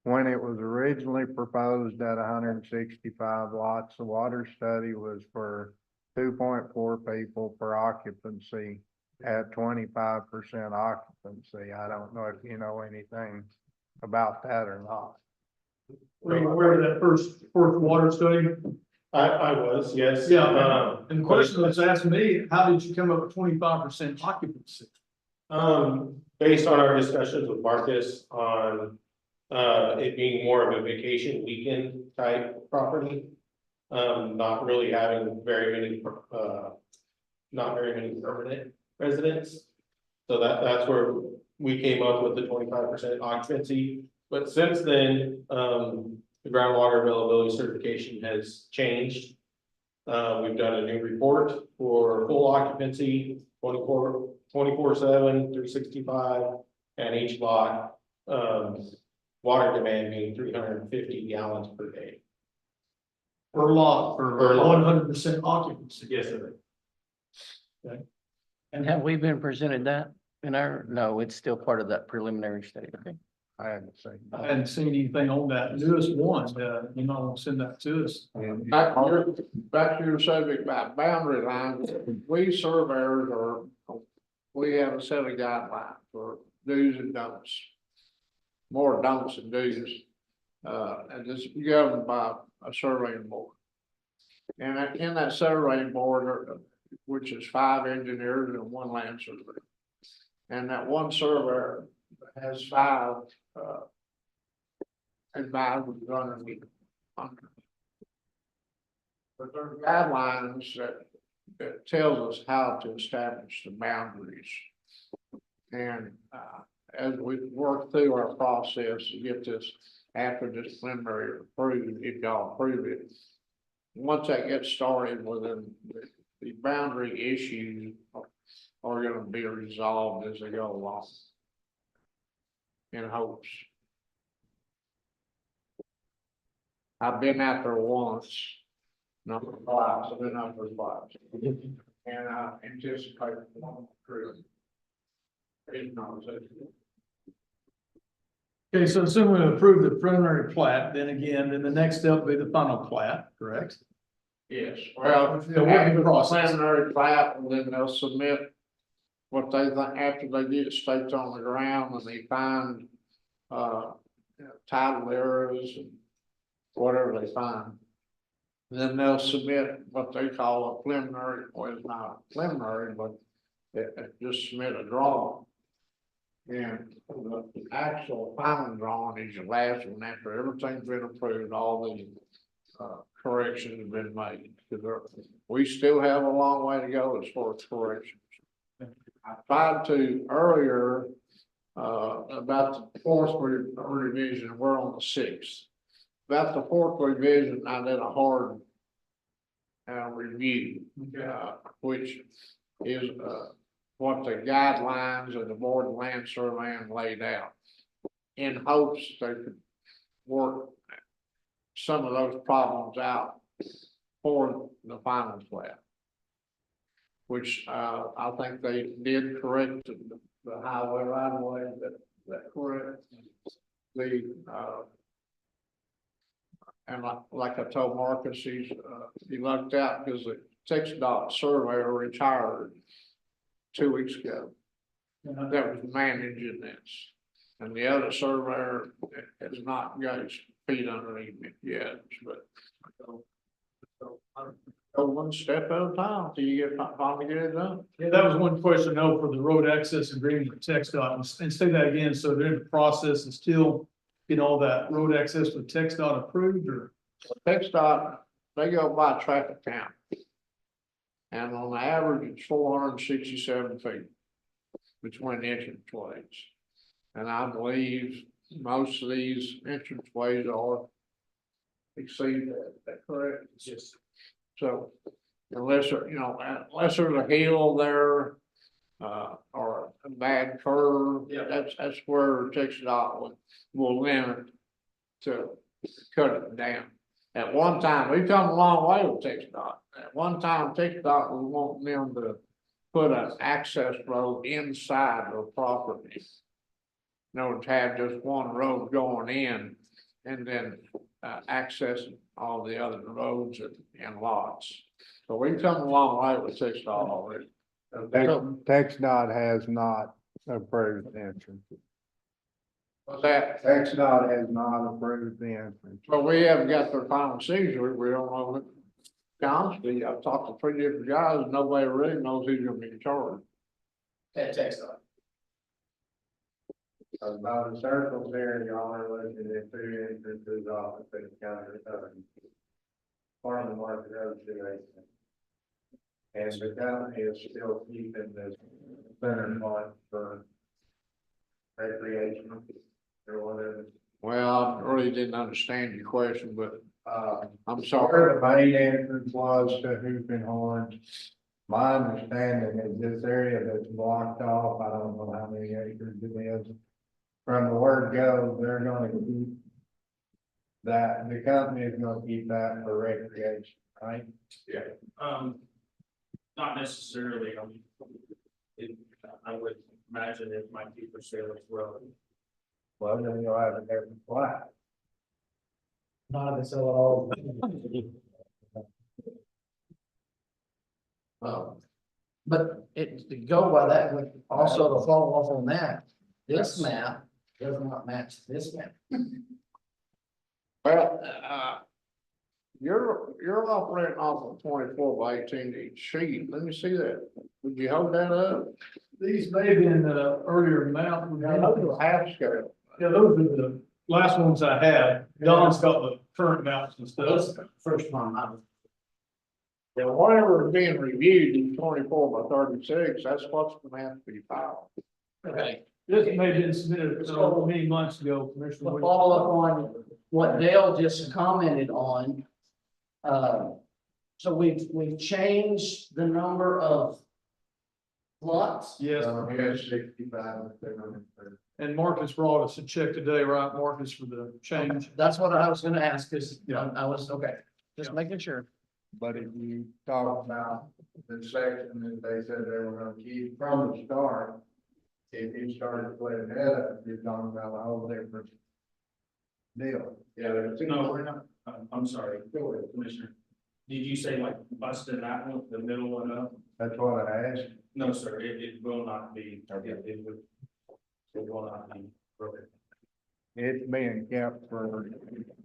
when it was originally proposed at 165 lots, the water study was for 2.4 people per occupancy at 25% occupancy. I don't know if you know anything about that or not. Were you aware of that first water study? I was, yes. Yeah, and the question that's asked me, how did you come up with 25% occupancy? Based on our discussions with Marcus on, it being more of a vacation weekend type property. Not really having very many, not very many permanent residents. So that's where we came up with the 25% occupancy. But since then, the groundwater availability certification has changed. We've done a new report for full occupancy, 24/7, 365, and each lot, water demand being 350 gallons per day. Per lot, for Per lot. 100% occupancy? Yes, sir. And have we been presented that in our, no, it's still part of that preliminary study, okay? I haven't seen. I hadn't seen anything on that newest one, you might want to send that to us. Back to your subject about boundary lines, we surveyors are, we have a set of guidelines for do's and don'ts. More don'ts than do's, and it's governed by a surveying board. And in that surveying board, which is 5 engineers and 1 land surveyor. And that one surveyor has 5, advisors underneath. But there are guidelines that tells us how to establish the boundaries. And, as we work through our process to get this, after this preliminary approved, if y'all approve it. Once that gets started, well, then the boundary issues are gonna be resolved as they go along. In hopes. I've been out there once. Number 5, I've been out there twice. And I anticipate one through. It's not. Okay, so assuming we approve the preliminary plat, then the next step will be the final plat, correct? Yes, well, The working after the process. preliminary plat, then they'll submit what they think, after they get it staked on the ground and they find, title errors and whatever they find. Then they'll submit what they call a preliminary, well, it's not preliminary, but it just submit a drawing. And the actual final drawing is your last one after everything's been approved, all the corrections have been made. We still have a long way to go as far as corrections. I tried to earlier about the 4th revision, we're on the 6th. About the 4th revision, I did a hard review, which is what the guidelines of the Board of Land Surveying laid out. In hopes they could work some of those problems out for the final plat. Which I think they did correct the highway right away, that correct. The and like I told Marcus, he lucked out because the TxDOT surveyor retired 2 weeks ago. That was managing this. And the other surveyor has not got his feet underneath it yet, but. Go one step at a time till you finally get it done. Yeah, that was one question, though, for the road access agreement with TxDOT, and say that again, so they're in the process and still get all that road access with TxDOT approved, or? TxDOT, they go by traffic count. And on average, it's 467 feet between entrance ways. And I believe most of these entrance ways are exceed that, correct? Yes. So unless, unless there's a hill there, or a bad curve, that's where TxDOT will limit to cut it down. At one time, we've come a long way with TxDOT. At one time, TxDOT was wanting them to put an access road inside the property. In order to have just one road going in and then accessing all the other roads and lots. So we've come a long way with TxDOT already. TxDOT has not approved the entrance. Was that, XDOT has not approved the entrance. but we haven't got their final signature, we don't know. Honestly, I've talked to 3 different guys, and nobody really knows who's gonna be in charge. That text on. About the circles there, y'all are looking at 2 entrances off of the county, Farm and Market Road 2. And the county is still keeping this center part for recreation or whatever. Well, I really didn't understand your question, but I'm Where sorry. the main entrance was to Hooping Horn. My understanding is this area that's blocked off, I don't know how many acres it is. From the word go, they're gonna keep that, the company is gonna keep that for recreation, right? Not necessarily, I would imagine it might be for sale as well. Well, then you'll have a different flat. Not to sell it all. But it, to go by that, would also to follow off on that, this map does not match this map. Well, you're operating off of 24 by 18 each sheet. Let me see that. Would you hold that up? These may have been the earlier mount. Now, those are half scale. Yeah, those are the last ones I had. Don's got the current mounts and That's stuff. the first time I was. Yeah, whatever is being reviewed in 24 by 36, that's what's gonna have to be filed. Okay. This may have been submitted many months ago, Commissioner. To follow up on what Dale just commented on. So we've changed the number of lots. Yes, Here's 65. and Marcus brought us a check today, right, Marcus, for the change? That's what I was gonna ask, cause Yeah. I was, okay, just Yeah. making sure. But if you talk about the section that they said they were gonna keep from the start, if you started splitting that up, you're talking about a whole different deal. Yeah, there's No, we're not, I'm sorry, go ahead, Commissioner. Did you say like busting that one, the middle one up? That's what I asked. No, sir, it will not be, it will not be broken. It's being kept for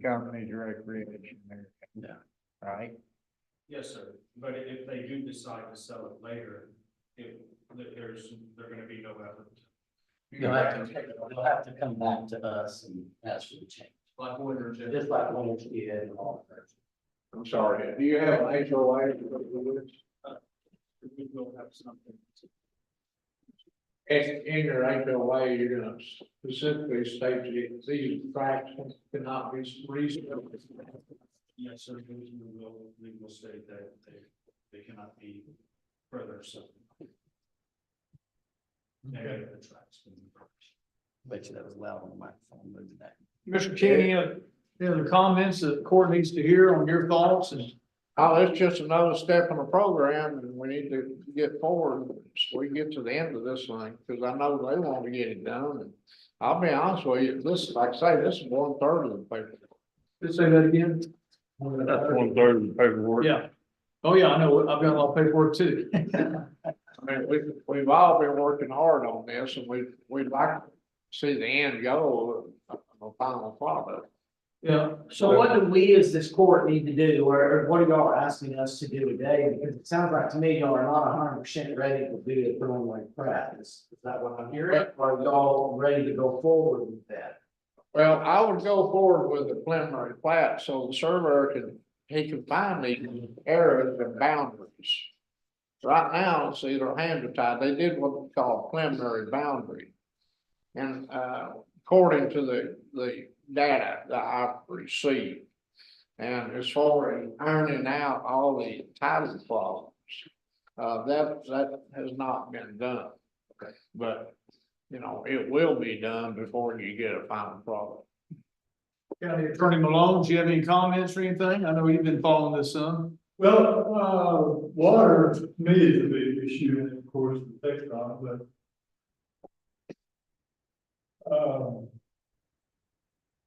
company's recreation there. Yeah. Right? Yes, sir, but if they do decide to sell it later, they're gonna be no evidence. You'll have to come back to us and ask for the change, Like winter, Jim. just like when you had in all. I'm sorry, do you have an HOA? We will have something. In your HOA, you're gonna specifically state that these fractions cannot be reasonable. Yes, sir, we will state that they cannot be further so. Okay. Bet you that was loud on the microphone, moving that. Mr. King, any other comments that the court needs to hear on your thoughts and? Oh, it's just another step in the program and we need to get forward so we get to the end of this thing, because I know they want to get it done. And I'll be honest with you, this, like I say, this is 1/3 of the paper. Let's say that again. That's 1/3 of the paperwork. Yeah. Oh, yeah, I know. I've got a lot of paperwork too. I mean, we've all been working hard on this and we'd like to see the end goal of a final product. Yeah. So what do we as this court need to do, or what are y'all asking us to do today? Because it sounds like to me y'all are not 100% ready to do the preliminary plat. Is that what I'm hearing? Are y'all ready to go forward with that? Well, I would go forward with the preliminary plat so the surveyor can find these areas and boundaries. Right now, it's either hands are tied. They did what we call preliminary boundary. And according to the data that I've received, and as far as ironing out all the title problems, that has not been done. Okay. But, you know, it will be done before you get a final product. County Attorney Malone, do you have any comments or anything? I know you've been following this some. Well, water to me is a big issue, and of course, the TXDOT, but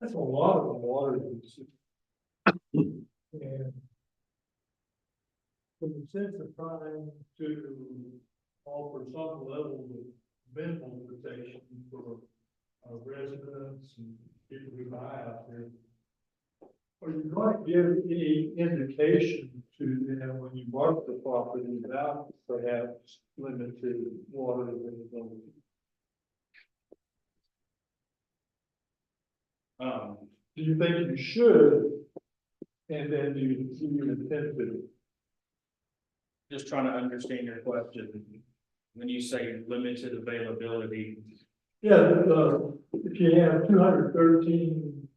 that's a lot of the water use. And for the sense of trying to offer some level of minimal protection for residents and people who buy out there. Are you going to give any indication to them when you mark the property about perhaps limited water availability? Do you think you should? And then do you intend to? Just trying to understand your question. When you say limited availability, Yeah, if you have 213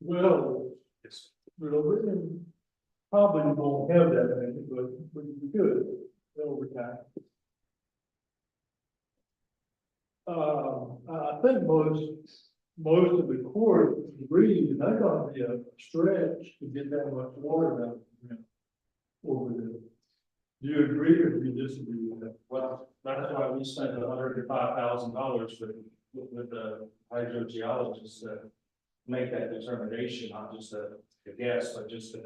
wells, it's, then probably won't have that many, but you could over time. I think most of the court agree that that's gonna be a stretch to get that much water out of the ground over there. Do you agree or do you disagree with that? well, that's why we spent $105,000 with the hydrogeologist to make that determination, not just a guess, but just to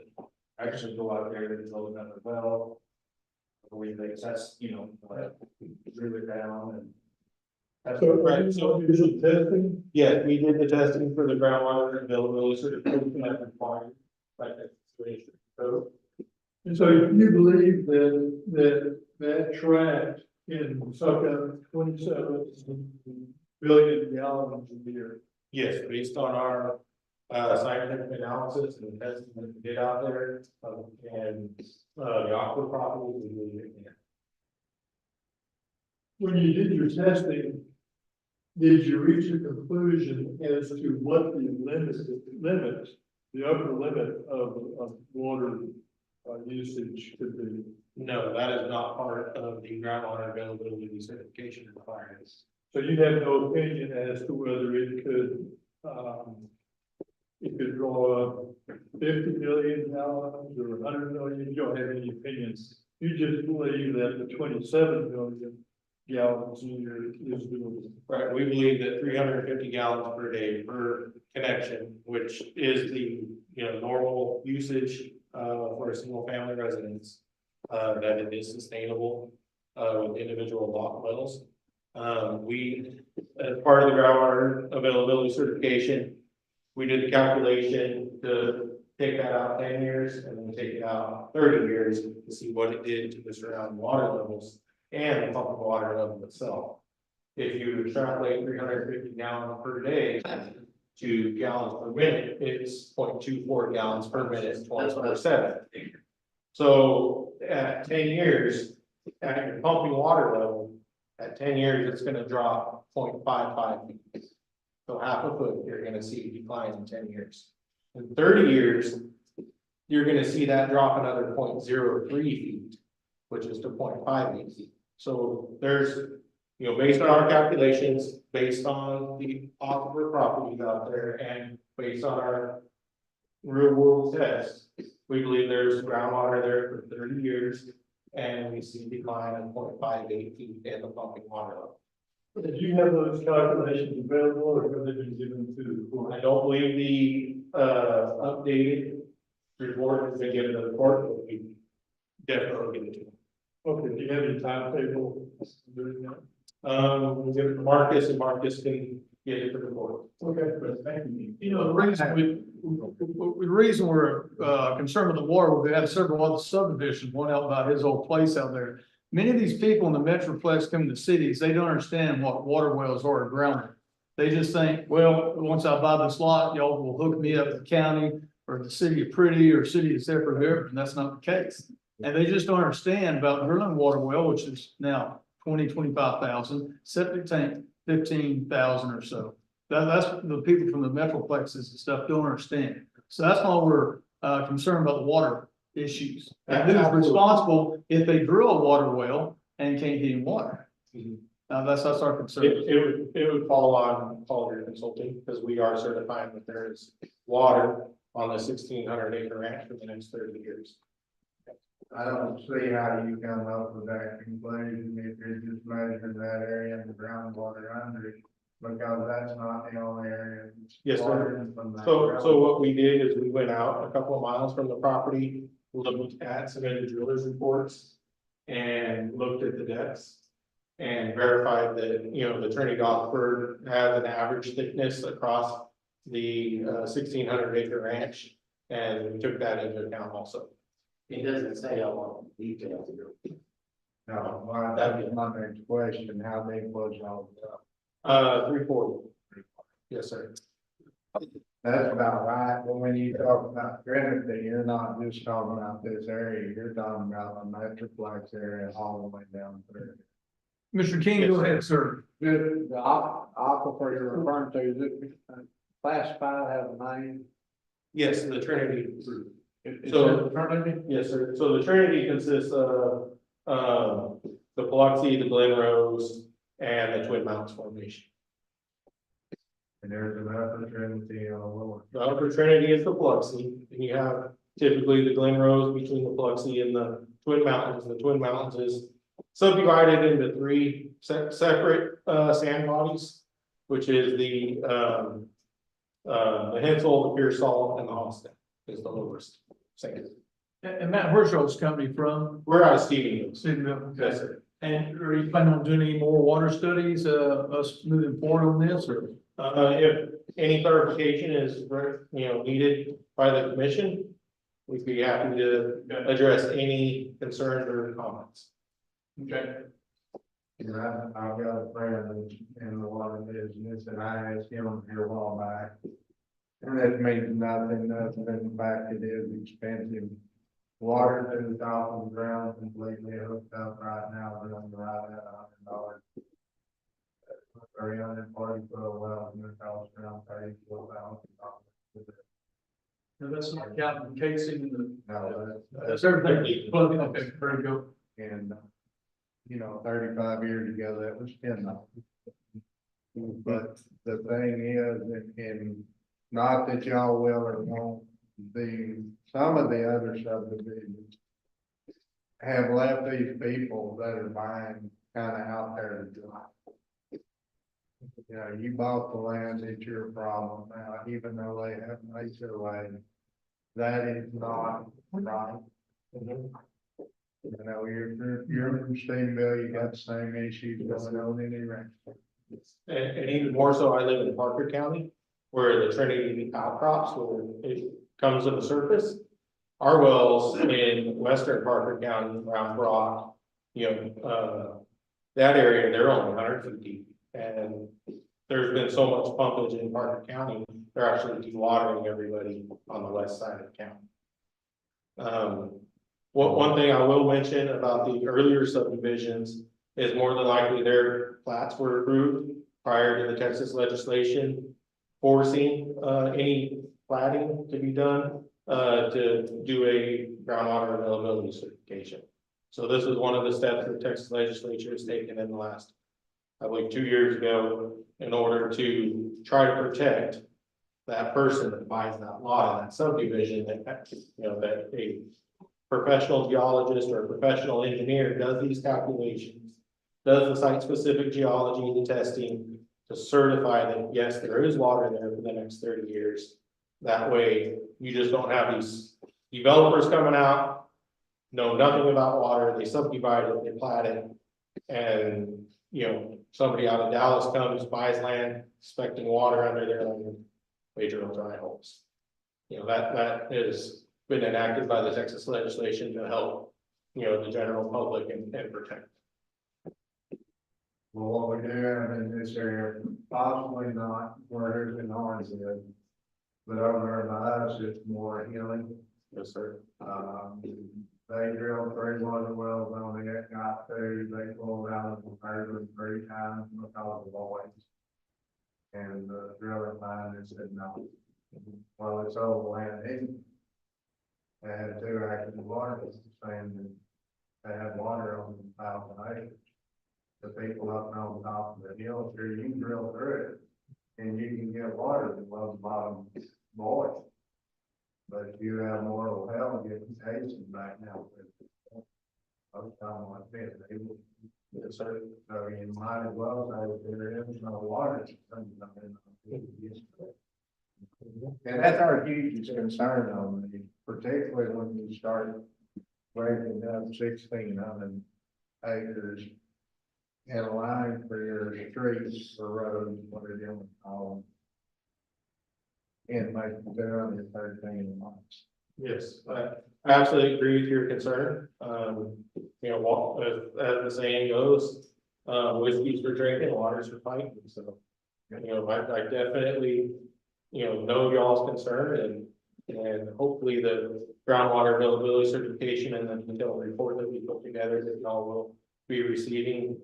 actually go out there and build another well. We think that's, drill it down and. That's So, right, so, you did testing? yes, we did the testing for the groundwater availability certification as required, like that situation. So, And so you believe that tract can suck up 27 billion gallons a year? yes, based on our scientific analysis and the testing that we did out there, and the aquifer property, we believe it can. When you did your testing, did you reach a conclusion as to what the upper limit of water usage could be? No, that is not part of the groundwater availability certification requirements. So you have no opinion as to whether it could draw up 50 million gallons or 100 million? You don't have any opinions. You just believe that the 27 million gallons a year is doable. Right, we believe that 350 gallons per day per connection, which is the, normal usage for a single family residence, that it is sustainable with individual lot wells. We, as part of the groundwater availability certification, we did the calculation to take that out 10 years and then take it out 30 years to see what it did to the surrounding water levels and the pumping water level itself. If you extrapolate 350 gallons per day to gallons per minute, it's 0.24 gallons per minute, 24/7. So at 10 years, at your pumping water level, at 10 years, it's gonna drop 0.55 feet. So half a foot, you're gonna see a decline in 10 years. In 30 years, you're gonna see that drop another 0.03 feet, which is to 0.58 feet. So there's, based on our calculations, based on the aquifer properties out there, and based on our real world tests, we believe there's groundwater there for 30 years, and we see a decline of 0.58 feet in the pumping water level. Did you have those calculations available or have they been given to the court? I don't believe the updated report has been given to the court, but we definitely give it to them. Okay, do you have any timetable doing that? We'll give it to Marcus, and Marcus can get it to the court. Okay, but thank you. The reason we're concerned with the water, we have several other subdivisions, one out by his old place out there. Many of these people in the Metroplex come to cities, they don't understand what water wells are grounded. They just think, well, once I buy this lot, y'all will hook me up to the county or the city of Pretty or city of Zephyr River, and that's not the case. And they just don't understand about drilling water well, which is now 25,000, septic tank 15,000 or so. That's the people from the Metroplexes and stuff don't understand. So that's why we're concerned about the water issues. And who's responsible if they drill a water well and can't get any water? That's our concern. It would fall on Collier Consulting, because we are certifying that there is water on the 1,600 acre ranch for the next 30 years. I don't see how you come up with that conclusion if you're just measuring that area and the groundwater under it, because that's not the only area. Yes, sir. watering from that So ground. what we did is we went out a couple of miles from the property, looked at some of the drillers reports, and looked at the depths. and verified that, the Trinity Gosford has an average thickness across the 1,600 acre ranch. And we took that into account also. It doesn't say how long details here. No, well, that was my next question, how big was y'all? 340. Yes, sir. That's about right, but when you talk about Trinity, you're not just talking about this area, you're talking about the Metroplex area all the way down through. Mr. King, go ahead, sir. The aquifer you're referring to, is it classified as a name? Yes, the Trinity. Is So- it Trinity? Yes, sir. So the Trinity consists of, the Biloxi, the Glen Rose, and the Twin Mountains Formation. And there's an upper Trinity and a lower. The Upper Trinity is the Biloxi, and you have typically the Glen Rose between the Biloxi and the Twin Mountains. The Twin Mountains is subdivided into three separate, sand bodies, which is the Hensel, the Pearsall, and the Austin is the lowest sand. And Matt, where's y'all's company from? We're out of Stephenville. Stephenville, Yes, okay. sir. And are you planning on doing any more water studies, us moving forward on this, or? If any clarification is, needed by the commission, we'd be happy to address any concerns or comments. Okay. And I've got a friend that's in the water business, and I asked him here a while back. And that means nothing, other than the fact it is expensive. Water to the top of the ground completely hooked up right now, running right at $100. 340 foot of well, and it costs around $34,000. No, that's not counting the casing and the, No, that's everything. Okay, very good. and, 35 years ago, that was $10. But the thing is, and not that y'all will or won't, some of the other subdivisions have left these people that are buying kind of out there to dry. You bought the land, it's your problem now, even though they have nicer land. That is not right. You're from Steenville, you got the same issues going on in Iraq. And even more so, I live in Parker County, where the Trinity outcrops, where it comes to the surface. Our wells in western Parker County, around Brock, that area, they're only 100 feet deep. And there's been so much pumpage in Parker County, they're actually dewatering everybody on the west side of the county. One thing I will mention about the earlier subdivisions is more than likely their plats were approved prior to the Texas legislation forcing any platting to be done to do a groundwater availability certification. So this is one of the steps that Texas legislature has taken in the last, I believe, 2 years ago, in order to try to protect that person that buys that lot in that subdivision, that a professional geologist or a professional engineer does these calculations, does the site-specific geology, the testing to certify that, yes, there is water there for the next 30 years. That way, you just don't have these developers coming out, know nothing about water, they subdivide it, they plat it, and, somebody out of Dallas comes, buys land, expecting water under their land, they drill dry holes. That has been enacted by the Texas legislation to help, the general public and protect. Well, what we do have in this area, possibly not where there's an orange is, but over by us, it's more healing. Yes, sir. They drilled 3 water wells on it, got through, they pulled out of the river 3 times because of voids. And the drilling line is said no. Well, it's all land in. They had 2 active water, saying that they had water on 1,000 acres. The people up on top of the hill, sure, you can drill through it, and you can get water that was bottom void. But if you have more of a hell, getting Hazen back now. Other time like this, they will. Yes, sir. So you might as well say there is no water. And that's our hugest concern on the, particularly when you start breaking up 1,600 acres and a line for your streets or roads, whatever you want to call them. And make it 213 months. Yes, I absolutely agree with your concern. You know, as the saying goes, whiskey's for drinking, water's for fighting, so. You know, I definitely, know y'all's concern and hopefully the groundwater availability certification and the detailed report that we put together that y'all will be receiving,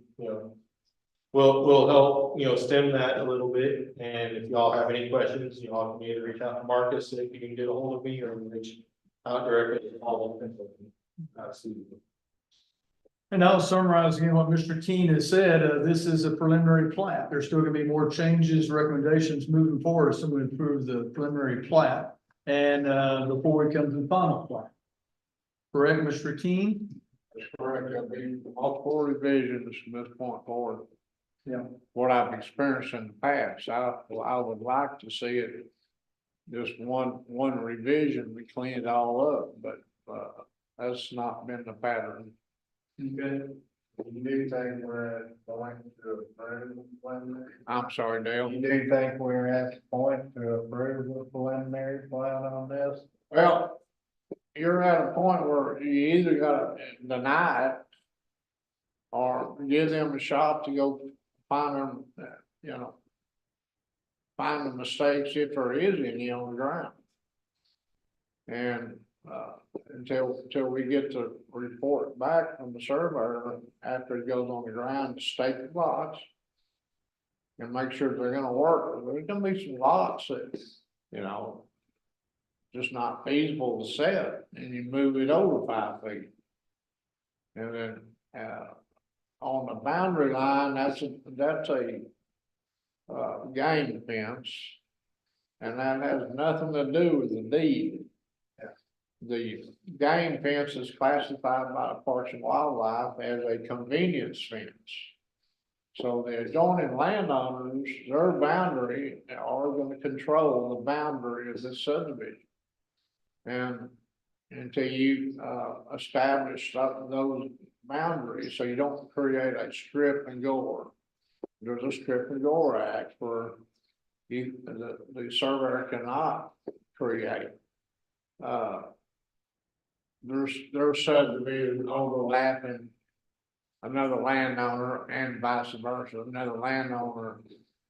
will help, stem that a little bit. And if y'all have any questions, y'all can either reach out to Marcus if you can get a hold of me or reach out directly to Paul. Absolutely. And I'll summarize again what Mr. Keene has said. This is a preliminary plat. There's still gonna be more changes, recommendations moving forward, so we improve the preliminary plat. And, before we come to the final plat. Correct, Mr. Keene? That's correct. There'll be multiple revisions from this point forward. Yeah. What I've experienced in the past, I would like to see it. Just one revision, we clean it all up, but, that's not been the pattern. Okay. You do think we're at the point to approve? I'm sorry, Dale. You do think we're at the point to approve the preliminary plan on this? Well, you're at a point where you either gotta deny it or give them a shot to go find them, find the mistakes if there is any on the ground. And, until we get the report back from the surveyor after it goes on the ground to stake the lots. And make sure they're gonna work, there's gonna be some lots that, just not feasible to set, and you move it over 5 feet. And then, on the boundary line, that's a game fence. And that has nothing to do with the deed. The game fence is classified by the Parks and Wildlife as a convenience fence. So the adjoining landowners, their boundary are gonna control the boundary of this subdivision. And until you, establish those boundaries, so you don't create a strip and gore. There's a strip and gore act where the surveyor cannot create. There's subdivision overlapping another landowner and vice versa, another landowner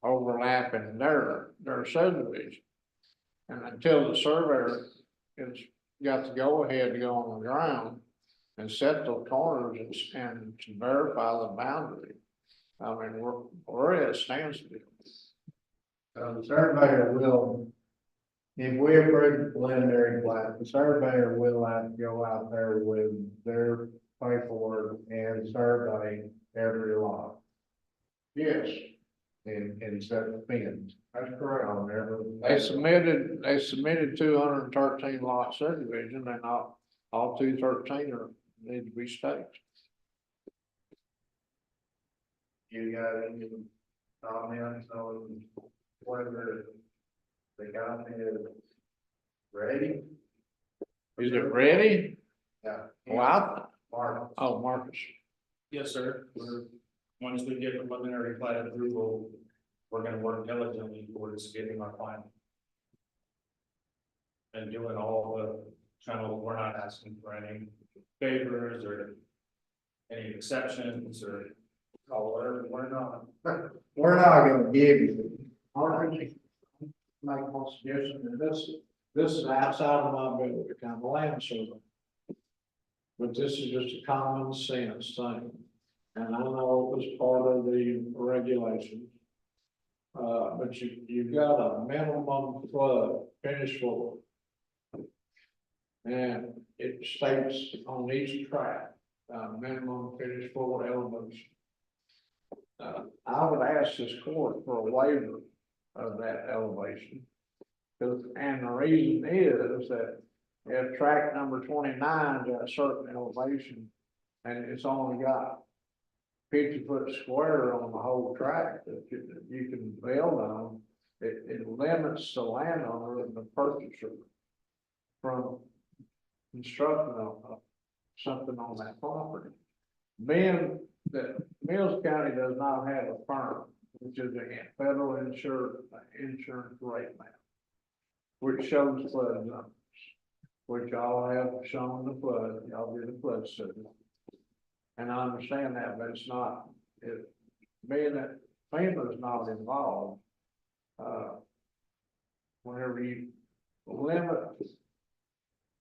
overlapping their subdivision. And until the surveyor has got to go ahead to go on the ground and set those corners and to verify the boundary, I mean, we're at a standstill. The surveyor will, if we approve the preliminary plat, the surveyor will have to go out there with their paperwork and survey every lot. Yes. And set the pins. That's correct on there. They submitted 213 lot subdivision, and all 213 need to be staked. You got any comments on whether the county is ready? Is it ready? Yeah. Wow. Marcus. Yes, sir. Once we get preliminary plat approval, we're gonna work diligently towards getting our final. And doing all the channel, we're not asking for any favors or any exceptions or color, we're not. We're not gonna give you. Marcus, make one suggestion, and this is outside of my ability, kind of a land survey. But this is just a common sense thing. And I know it was part of the regulations. But you've got a minimum flood finish floor. And it states on each track, minimum finish floor elevation. I would ask this court for a waiver of that elevation. And the reason is that if track number 29 is at a certain elevation and it's only got 50-foot square on the whole track that you can build on, it limits the landowner and the purchaser from constructing something on that property. Being that Mills County does not have a firm, which is a federal insurance rate map, which shows flood numbers, which y'all have shown the flood, y'all did a flood study. And I understand that, but it's not, being that FEMA is not involved, whenever you limit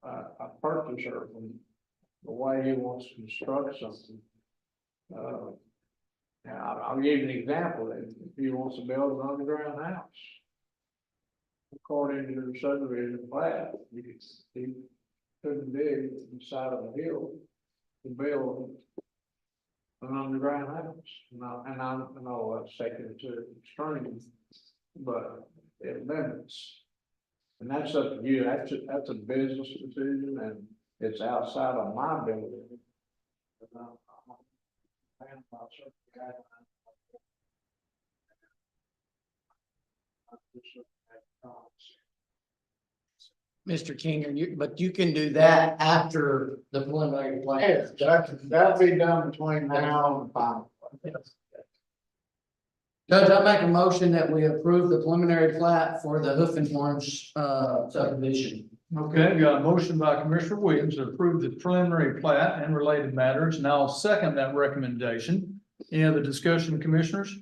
a purchaser from the way he wants to construct something. Now, I'll give you an example. If he wants to build an underground house, according to the subdivision plan, he couldn't dig the side of the hill to build an underground house. And I know that's taken to extreme, but it limits. And that's up to you. That's a business decision, and it's outside of my ability. Mr. King, but you can do that after the preliminary plan. That'll be done between now and final. Judge, I make a motion that we approve the preliminary plat for the Hoof and Horns subdivision. Okay, got a motion by Commissioner Williams to approve the preliminary plat and related matters, and I'll second that recommendation. Any other discussion, commissioners?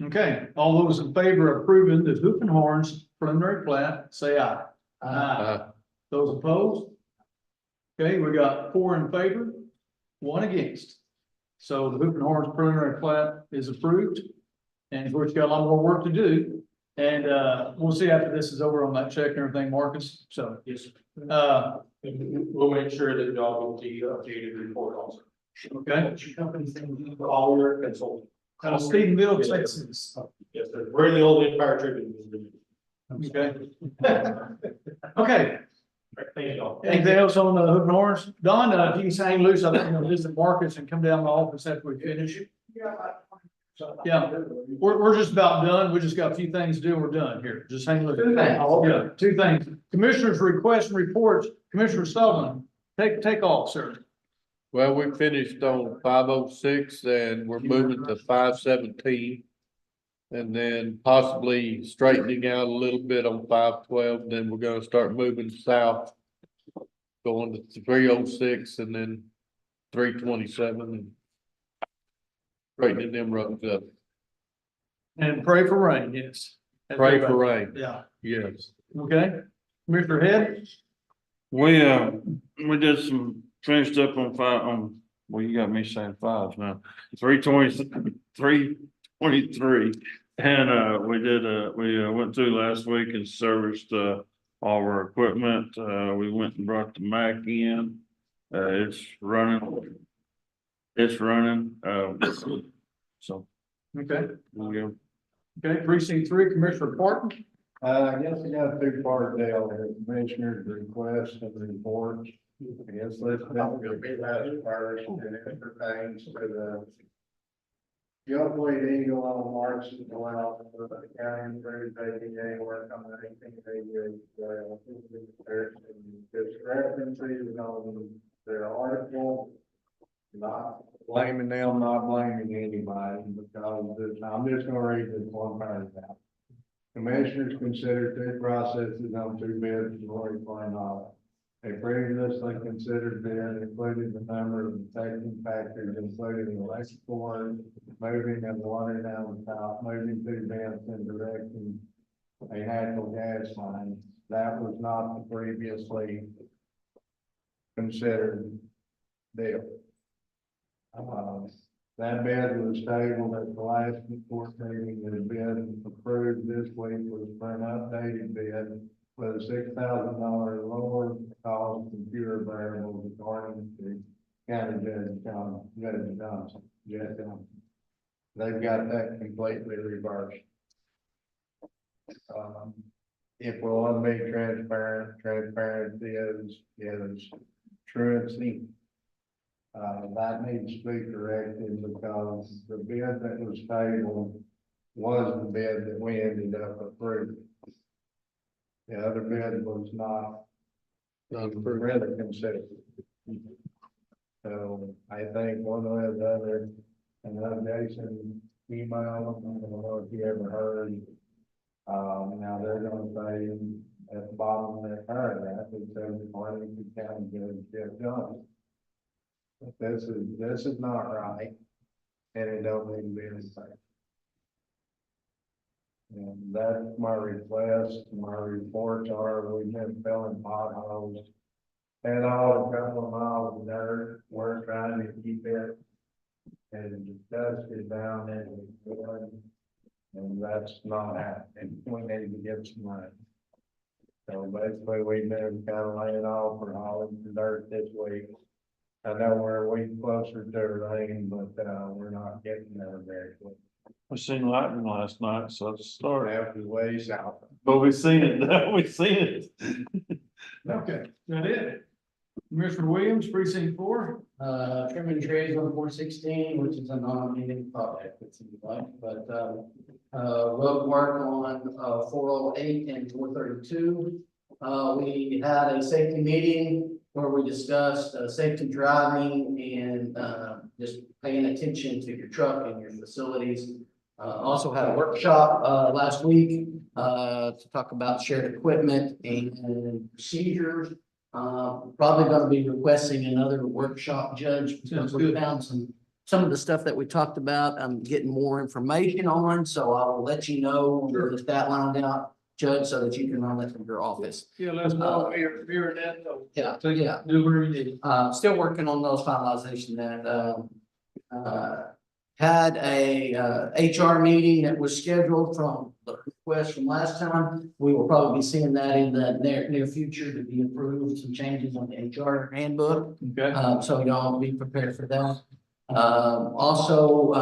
Okay, all those in favor of approving the Hoof and Horns preliminary plat, say aye. Aye. Those opposed? Okay, we got 4 in favor, 1 against. So the Hoof and Horns preliminary plat is approved. And of course, you got a lot more work to do. And we'll see after this is over on that check and everything, Marcus. So, Yes, sir. and We'll make sure that y'all will see updated report also. okay. All your consultants. Stephenville, Texas. Yes, sir. We're in the old Empire Tribune. Okay. Okay. Thank you all. Anything else on the Hoof and Horns? Don, if you can hang loose, I think I'm gonna visit Marcus and come down to my office after we finish. Yeah, we're just about done. We just got a few things to do. We're done here. Just hang loose. 2 things. Yeah, 2 things. Commissioners' requests and reports. Commissioner Sullivan, take off, sir. Well, we finished on 506 and we're moving to 517. And then possibly straightening out a little bit on 512, then we're gonna start moving south. Going to 306 and then 327 and straightening them roads up. And pray for rain, yes. Pray for rain, Yeah, yes. okay. Commissioner Head? We did some, finished up on well, you got me saying 5 now, 323. And we went through last week and serviced all of our equipment. We went and brought the Mac in. It's running. So. Okay, Yeah. okay. Precinct 3, Commissioner Parton? I guess I got a 2-part deal here, commissioner's request and reports. I guess let's be that first, and it pertains to the Gulfway Eagle on March 12th, for the county improved ADA work on the 1888 trail. There's discrepancies on their article. Not blaming them, not blaming anybody, because I'm just gonna read this one paragraph. Commissioners considered 2 processes on 2 bids before applying audit. A previously considered bid included the number of detecting factors, including electrical work, moving of water down the top, moving 2 vents in directing a natural gas line. That was not the previously considered deal. That bid was tabled at the last court meeting. The bid approved this week was for an updated bid with a $6,000 lower cost and fewer variables according to County Judge Johnson. They've got that completely reversed. If we want to be transparency is truancy. That needs to be corrected because the bid that was tabled was the bid that we ended up approving. The other bid was not really considered. So I think one way or the other, and then Jason emailed them, I don't know if you ever heard. Now they're gonna say at the bottom of their paragraph, it says, Arlington County Judge Jeff Johnson. But this is not right, and it don't need to be anything. And that's my request, my reports are, we've been filling potholes. And all a couple of miles of dirt, we're trying to keep it. And dust is down in the flood. And that's not happening, we need to get some money. So basically, we've been kind of laying off for hauling the dirt this week. I know we're a week closer to rain, but, we're not getting there very quick. We seen lightning last night, so it's a start. Half the way south. But we seen it, we seen it. Okay, is that it? Commissioner Williams, precinct 4. Trimming trees on 416, which is a non-meeting project, it seems like, but, road work on, 408 and 432. We had a safety meeting where we discussed, safety driving and, just paying attention to your truck and your facilities. Also had a workshop, last week, to talk about shared equipment and procedures. Probably gonna be requesting another workshop, Judge, because we found some of the stuff that we talked about, I'm getting more information on, so I will let you know when we get that lined out, Judge, so that you can run it from your office. Yeah, let's know here and that. Yeah, Take it, yeah. do whatever you need. Still working on those finalization and, had a, HR meeting that was scheduled from the request from last time. We will probably be seeing that in the near future to be approved, some changes on the HR handbook. Okay. So y'all be prepared for that. Also,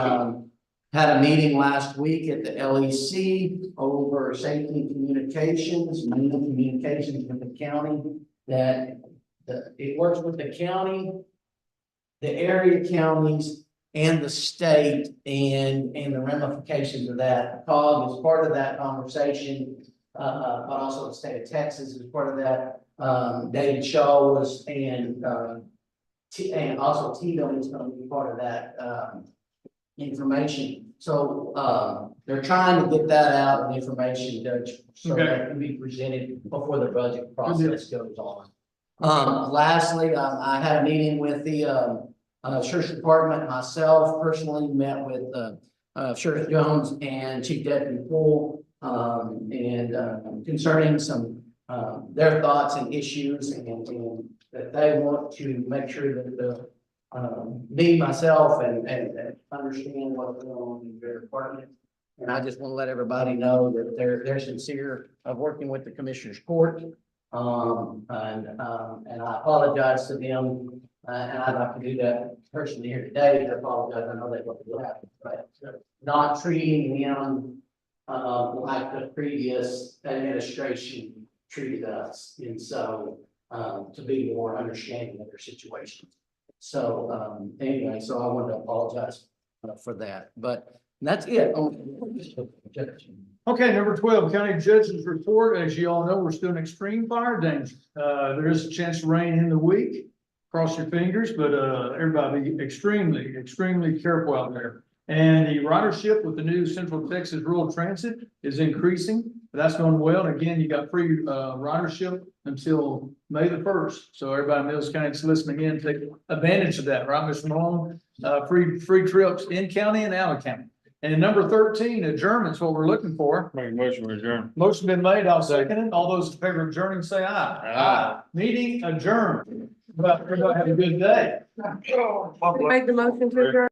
had a meeting last week at the LEC over safety and communications, new communications with the county. That it works with the county, the area counties, and the state and the ramifications of that. COG is part of that conversation, but also the state of Texas is part of that. David Shaw was, and also Tito is gonna be part of that, information. So, they're trying to get that out of the information, Judge, so that it can be presented before the budget process goes on. Lastly, I had a meeting with the, Sheriff's Department, myself personally met with, Sheriff Jones and Chief Deputy Poole, and concerning some, their thoughts and issues and that they want to make sure that the, me, myself, and understand what's going on in their department. And I just want to let everybody know that they're sincere of working with the Commissioner's Court. And I apologize to them. And I'd like to do that personally here today. I apologize. I know they want to do that, but not treating them like the previous administration treated us. And so, to be more understanding of their situation. So, anyway, so I wanted to apologize for that, but that's it. Okay, number 12, County Judge's Report. As you all know, we're still in extreme fire danger. There is a chance of rain in the week. Cross your fingers, but everybody be extremely careful out there. And the ridership with the new Central Texas Rural Transit is increasing. That's going well. And again, you got free ridership until May the 1st. So everybody in Mills County that's listening in, take advantage of that, right, Mr. Malone? Free trips in county and out of county. And number 13, adjournment's what we're looking for. Make a motion to adjourn. Motion been made. I'll second it. All those in favor of adjourning, say aye. Aye. Meeting adjourned. Everybody have a good day. Make the motion to adjourn.